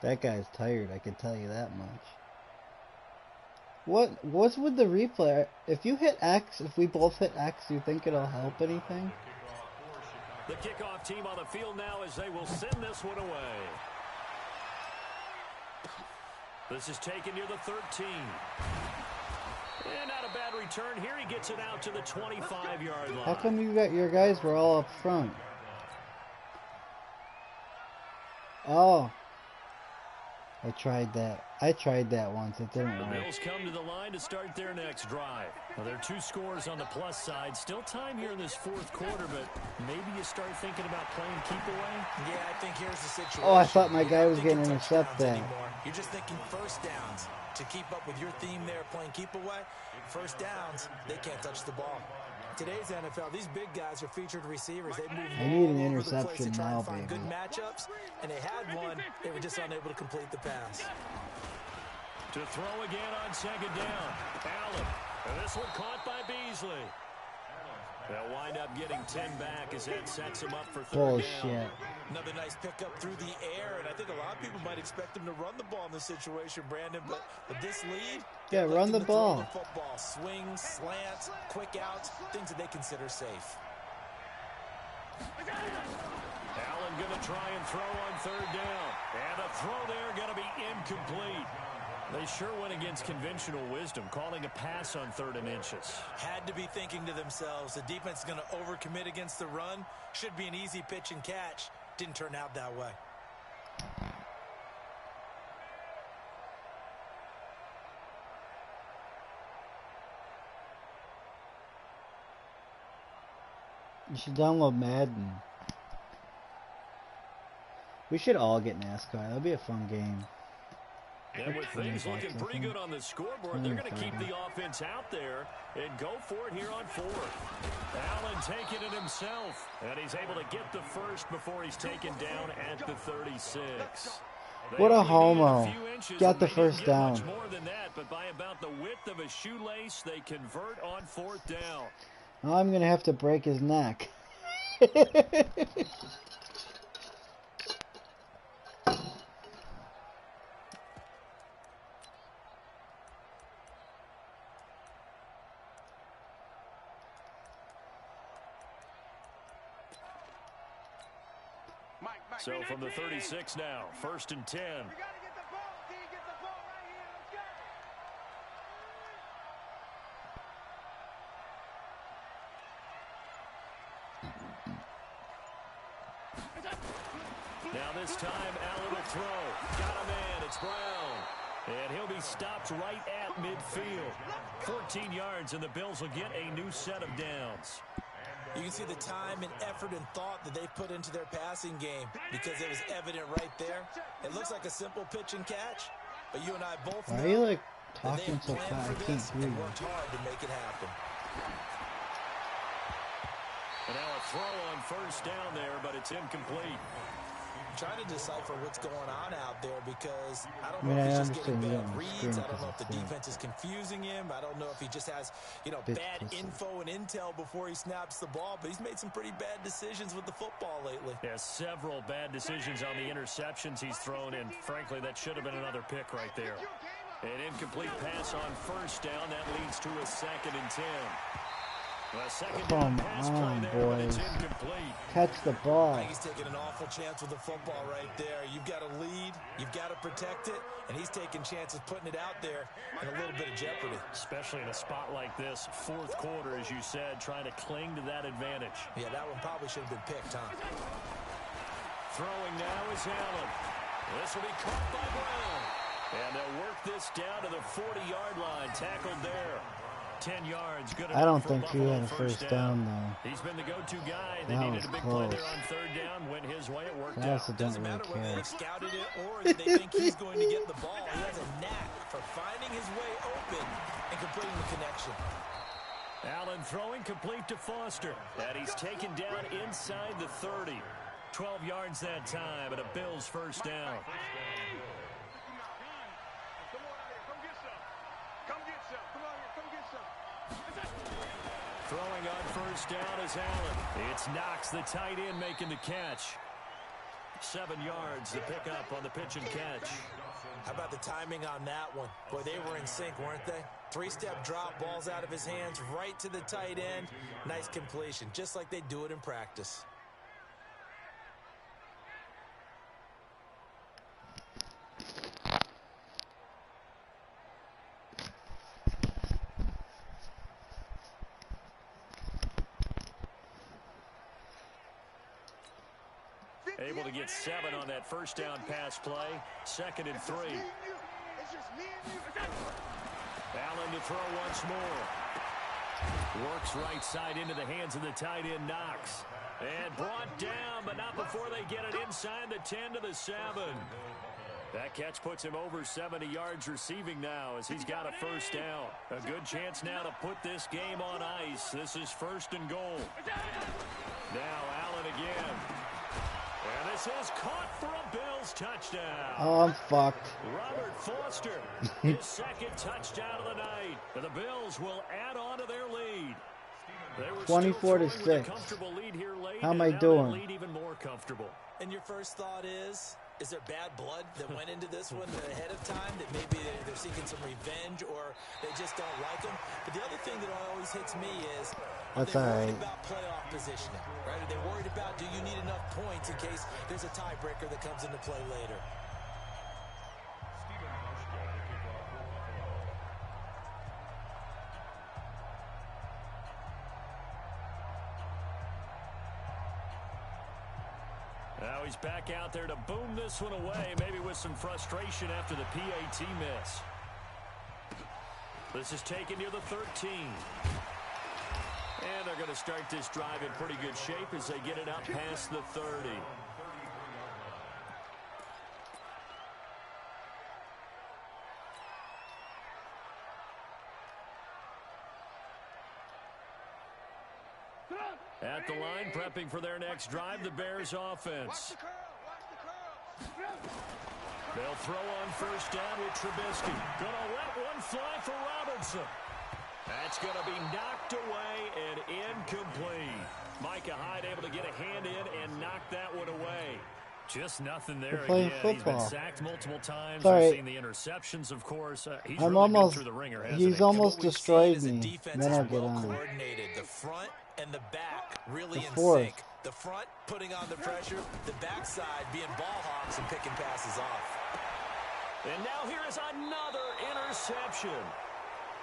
That guy's tired, I can tell you that much. What's with the replay? If you hit X, if we both hit X, do you think it'll help anything? The kickoff team on the field now as they will send this one away. This is taken near the 13. And not a bad return here. He gets it out to the 25-yard line. How come your guys were all up front? Oh. I tried that once. It didn't The work. Bills come to the line to start their next drive. Well, there are 2 scores on the plus side. Still time here in this fourth quarter, but maybe you start thinking about playing keep away. Yeah, I think here's the situation. Oh, I thought my guy You're was not getting thinking intercept touchdowns that. anymore. You're just thinking first downs. To keep up with your theme there, playing keep away, first downs, they can't touch the ball. Today's NFL, these big guys are featured receivers. They move I need all an over the place interception to try now, and find baby. good matchups, and they had one. They were just unable to complete the pass. To throw again on second down. Allen. And this one caught by Beasley. They'll wind up getting 10 back as that sets him up for third Bullshit. down. Another nice pickup through the air, and I think a lot of people might expect him to run the ball in this situation, Brandon, but with this lead, Yeah, they're run the electing to throw ball. the football. Swings, slants, quick outs, things that they consider safe. Allen going to try and throw on third down. And a throw there going to be incomplete. They sure went against conventional wisdom, calling a pass on 3rd and inches. Had to be thinking to themselves, the defense is going to overcommit against the run. Should be an easy pitch and catch. Didn't turn out that way. You should download Madden. We should all get NASCAR. That'll be a fun game. And with things looking I pretty think. good on the scoreboard, they're going to keep the offense out there and go for it here on 4th. Allen taking it himself, and he's able to get the first before he's taken down at the 36. They What a only homo. needed a few inches, Got and the they didn't first get down. much more than that, but by about the width of a shoelace, they convert on 4th down. Now I'm gonna have to break his neck. So from the 36 now, 1st and 10. We got to get the ball, D. Get the ball right here. Let's go. Now this time, Allen will throw. Got a man. It's Brown. And he'll be stopped right at midfield. 14 yards, and the Bills will get a new set of downs. You can see the time and effort and thought that they put into their passing game because it was evident right there. It looks like a simple pitch and catch, but you and I both Why know are you like that they talking have so planned fast? for I can't this hear and you. worked hard to make it happen. And now a throw on 1st down there, but it's incomplete. Trying to decipher what's going on out there because I don't I mean, know if I he's just getting understand you bad on the reads. screen I don't because know if the it's defense is confusing him. I don't know if he just has, Bitch bad pussy. info and intel before he snaps the ball, but he's made some pretty bad decisions with the football lately. There's several bad decisions on the interceptions he's thrown, and frankly, that should have been another pick right there. An incomplete pass on 1st down. That leads to a 2nd and 10. A second down Come pass play on, there, but it's boys. incomplete. Catch the I ball. think he's taking an awful chance with the football right there. You've got to lead, you've got to protect it, and he's taking chances putting it out there in a little bit of jeopardy. Especially in a spot like this, 4th quarter, as you said, trying to cling to that advantage. Yeah, that one probably should have been picked, huh? Throwing now is Allen. This will be caught by Brown. And they'll work this down to the 40-yard line. Tackled there. 10 yards. Good enough I don't for think he Buffalo had a first down though. He's been the go-to guy. They That needed was a big play there close. on 3rd down. Went his way. It worked I also out. don't Doesn't really matter whether care. they've scouted it or that they think he's going to get the ball. He has a knack for finding his way open and completing the connection. Allen throwing complete to Foster. And he's taken down inside the 30. 12 yards that time, and a Bills first down. Come on out here. Come get some. Come get some. Come on here. Come get some. Throwing on 1st down is Allen. It's Knox, the tight end, making the catch. 7 yards to pick up on the pitch and catch. How about the timing on that one? Boy, they were in sync, weren't they? 3-step drop, balls out of his hands, right to the tight end. Nice completion, just like they do it in practice. Able to get 7 on that first down pass play. 2nd and 3. Allen to throw once more. Works right side into the hands of the tight end, Knox. And brought down, but not before they get it inside the 10 to the 7. That catch puts him over 70 yards receiving now as he's got a first down. A good chance now to put this game on ice. This is 1st and goal. Now Allen again. And this is caught for a Bills touchdown. Oh, I'm fucked. Robert Foster, his 2nd touchdown of the night. And the Bills will add on to their lead. They were 24 to still throwing with 6. a comfortable lead here late, How am and I now doing? they lead even more comfortable. And your first thought is there bad blood that went into this one ahead of time, that maybe they're seeking some revenge or they just don't like him? But the other thing that always hits me is, are That's they all worried right. about playoff positioning? Right? Are they worried about, do you need enough points in case there's a tiebreaker that comes into play later? Stephen Hauschka to kick off for Buffalo. Now he's back out there to boom this one away, maybe with some frustration after the PAT miss. This is taken near the 13. And they're going to start this drive in pretty good shape as they get it out past the 30. At the line, prepping for their next drive, the Bears offense. They'll throw on first down with Trubisky. Gonna let one fly for Robinson. That's going to be knocked away and incomplete. Micah Hyde able to get a hand in and knock that one away. Just nothing there We're playing again. football. He's been sacked multiple times. Sorry. We've seen the interceptions, of course. He's I'm really almost. been through the ringer, hasn't He's he? almost What we've destroyed seen is a me. defense Then I'll that's get well on. coordinated. The front and the back really The in fourth. sync. The front putting on the pressure, the backside being ball hawks and picking passes off. And now here is another interception.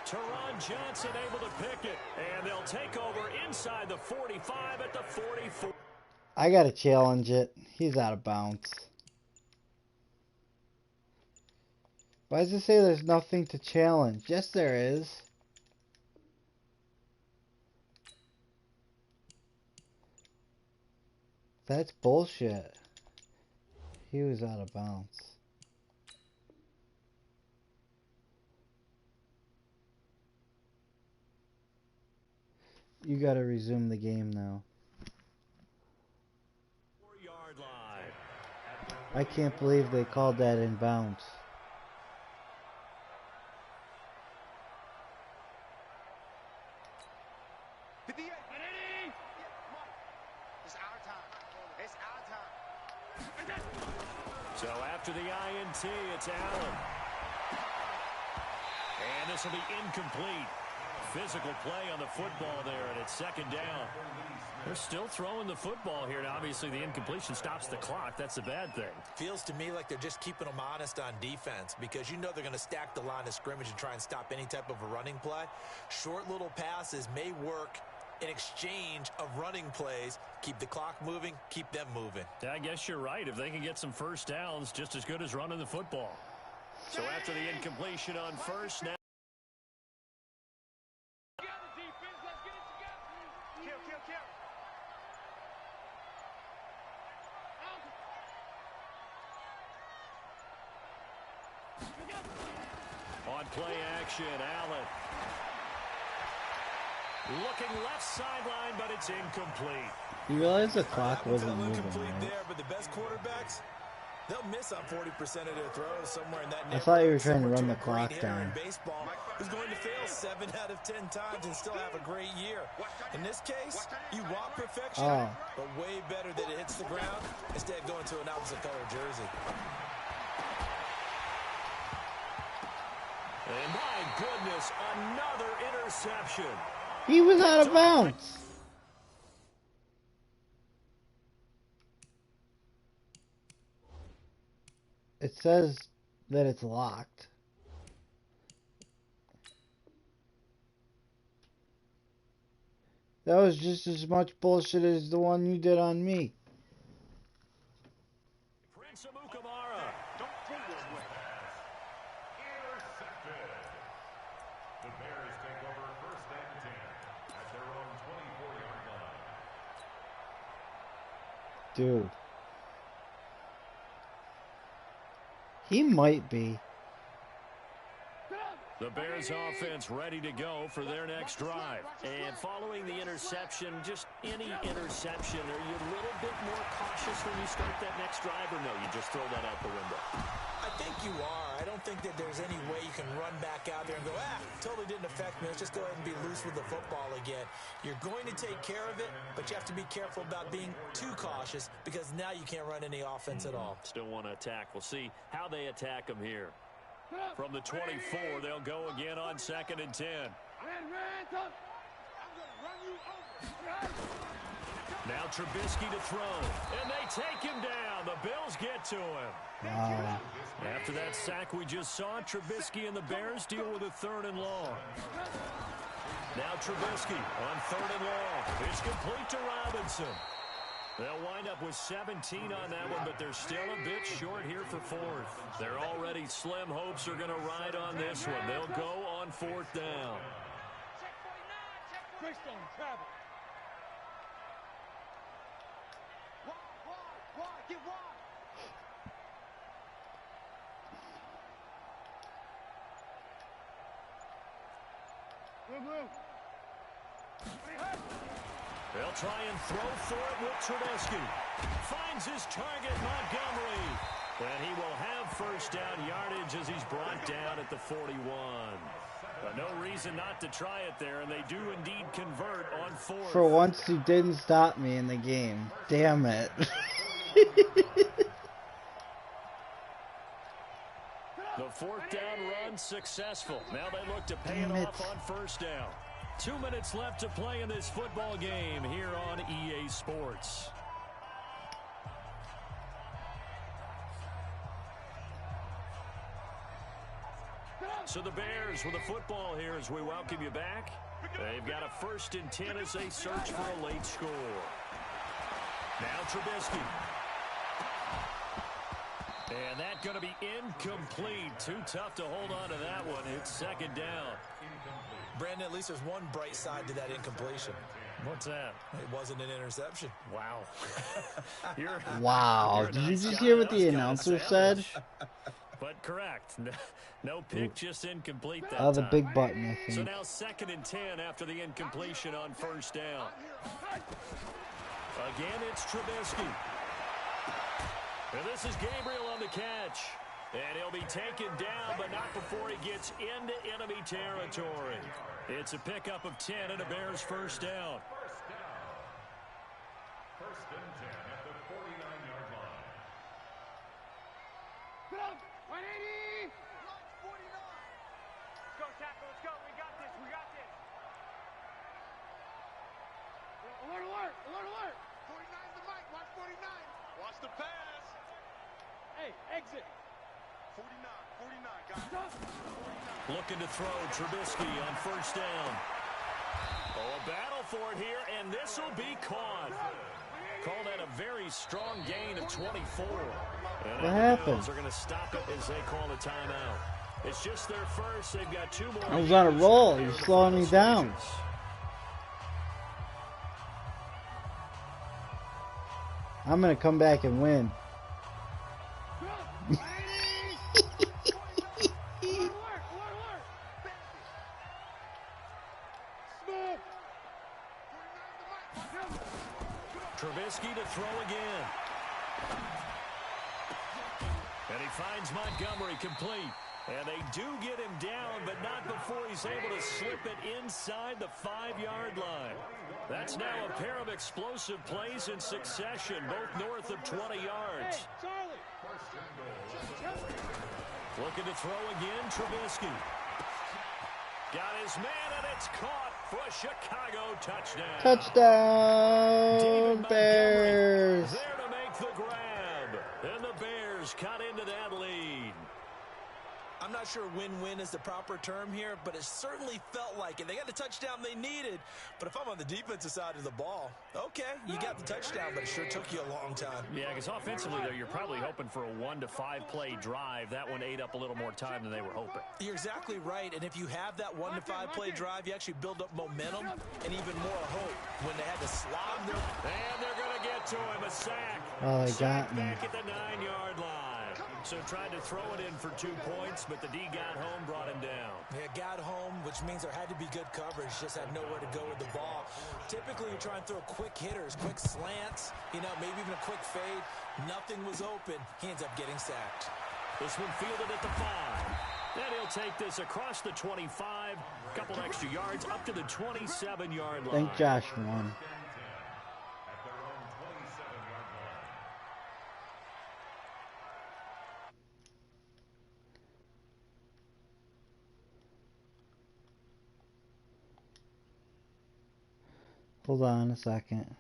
Teron Johnson able to pick it, and they'll take over inside the 45 at the 44. I gotta challenge it. He's out of bounds. Why does it say there's nothing to challenge? Yes, there is. That's bullshit. He was out of bounds. You gotta resume the game now. 4-yard line. I can't believe they called that in bounds. It's our time. It's our time. So after the INT, it's Allen. And this will be incomplete. Physical play on the football there, and it's 2nd down. They're still throwing the football here, and obviously the incompletion stops the clock. That's the bad thing. Feels to me like they're just keeping them honest on defense because you know they're going to stack the line of scrimmage and try and stop any type of a running play. Short little passes may work in exchange of running plays. Keep the clock moving, keep them moving. I guess you're right. If they can get some first downs, just as good as running the football. So after the incompletion on first, now on play action, Allen. Looking left sideline, but it's incomplete. You realize the clock That one's a wasn't little moving, complete right? there, but the best quarterbacks, they'll miss on 40% of their throws somewhere in that I thought you were neighborhood. trying to Similar run a the great clock hitter in down. baseball who's going to fail fail 7 out of 10 times and still have a great year. In this case, you want perfection, but way better that it hits the ground instead of going to an opposite color jersey. And my goodness, another interception. He was out of bounds. It says that it's locked. That was just as much bullshit as the one you did on me. Prince Amukamara. Intercepted. The Bears take over 1st and 10 at their own 24-yard line. Dude. He might be. The Bears offense ready to go for their next drive. And following the interception, just any interception, are you a little bit more cautious when you start that next drive, or no, you just throw that out the window? I think you are. I don't think that there's any way you can run back out there and go, totally didn't affect me. Let's just go ahead and be loose with the football again. You're going to take care of it, but you have to be careful about being too cautious because now you can't run any offense at all. Still want to attack. We'll see how they attack them here. From the 24, they'll go again on 2nd and 10. Now Trubisky to throw, and they take him down. The Bills get to him. Wow. After that sack we just saw, Trubisky and the Bears deal with a 3rd and long. Now Trubisky on 3rd and long. It's complete to Robinson. They'll wind up with 17 on that one, but they're still a bit short here for 4th. Their already slim hopes are going to ride on this one. They'll go on 4th down. They'll try and throw for it with Trubisky. Finds his target, Montgomery. And he will have 1st down yardage as he's brought down at the 41. But no reason not to try it there, and they do indeed convert on 4th. For once, you didn't stop me in the game. Damn it. The 4th down run successful. Now they look to pay it off on 1st down. 2 minutes left to play in this football game here on EA Sports. So the Bears with the football here as we welcome you back. They've got a 1st and 10 as they search for a late score. Now Trubisky. And that's going to be incomplete. Too tough to hold on to that one. It's 2nd down. Brandon, at least there's one bright side to that incompletion. What's that? It wasn't an interception. Wow. Wow. Did you just hear what the announcer said? But correct. No pick, just incomplete that Oh, the time. big button, I So think. now 2nd and 10 after the incompletion on 1st down. Again, it's Trubisky. And this is Gabriel on the catch. And he'll be taken down, but not before he gets into enemy territory. It's a pickup of 10 and a Bears 1st down. 1st and 10 at the 49-yard line. Let's go, tackle. Let's go. We got this. We got this. Alert, alert. Alert, alert. 49's the mic. Watch 49. Watch the pass. Hey, exit. 49, 49, guys. Looking to throw Trubisky on 1st down. Oh, a battle for it here, and this will be caught. Call that a very strong gain of 24. And What happened? The Bills are going to stop it as they call a timeout. It's just their first. They've got 2 more. I was on a roll. You're slowing me down. I'm going to come back and win. Trubisky to throw again. And he finds Montgomery complete. And they do get him down, but not before he's is able to slip it inside the 5-yard line. That's now a pair of explosive plays in succession, both north of 20 yards. Looking to throw again, Trubisky. Got his man, and it's caught for a Chicago touchdown. Touchdown, Bears. There to make the grab. And the Bears cut into that lead. I'm not sure win-win is the proper term here, but it certainly felt like it. They got the touchdown they needed, but if I'm on the defensive side of the ball, okay, you got the touchdown, but it sure took you a long time. Yeah, because offensively, though, you're probably hoping for a 1 to 5 play drive. That one ate up a little more time than they were hoping. You're exactly right, and if you have that 1 to 5 play drive, you actually build up momentum and even more hope when they had to slog their... And they're going to get to him, a sack. Oh, they got me. Back at the 9-yard line. So tried to throw it in for 2 points, but the D got home, brought him down. Yeah, got home, which means there had to be good coverage. Just had nowhere to go with the ball. Typically, you try and throw quick hitters, quick slants, maybe even a quick fade. Nothing was open. He ends up getting sacked. This one fielded at the 5. Then he'll take this across the 25, couple extra yards, up to the 27-yard line. Thank Josh won. Hold on a second.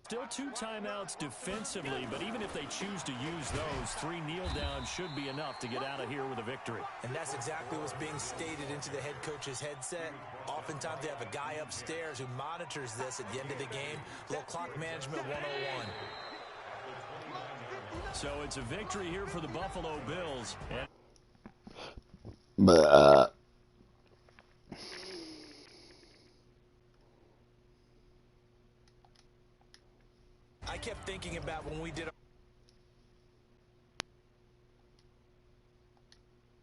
Still 2 timeouts defensively, but even if they choose to use those, 3 kneel downs should be enough to get out of here with a victory. And that's exactly what's being stated into the head coach's headset. Oftentimes they have a guy upstairs who monitors this at the end of the game. Little clock management 101. So it's a victory here for the Buffalo Bills. I kept thinking about when we did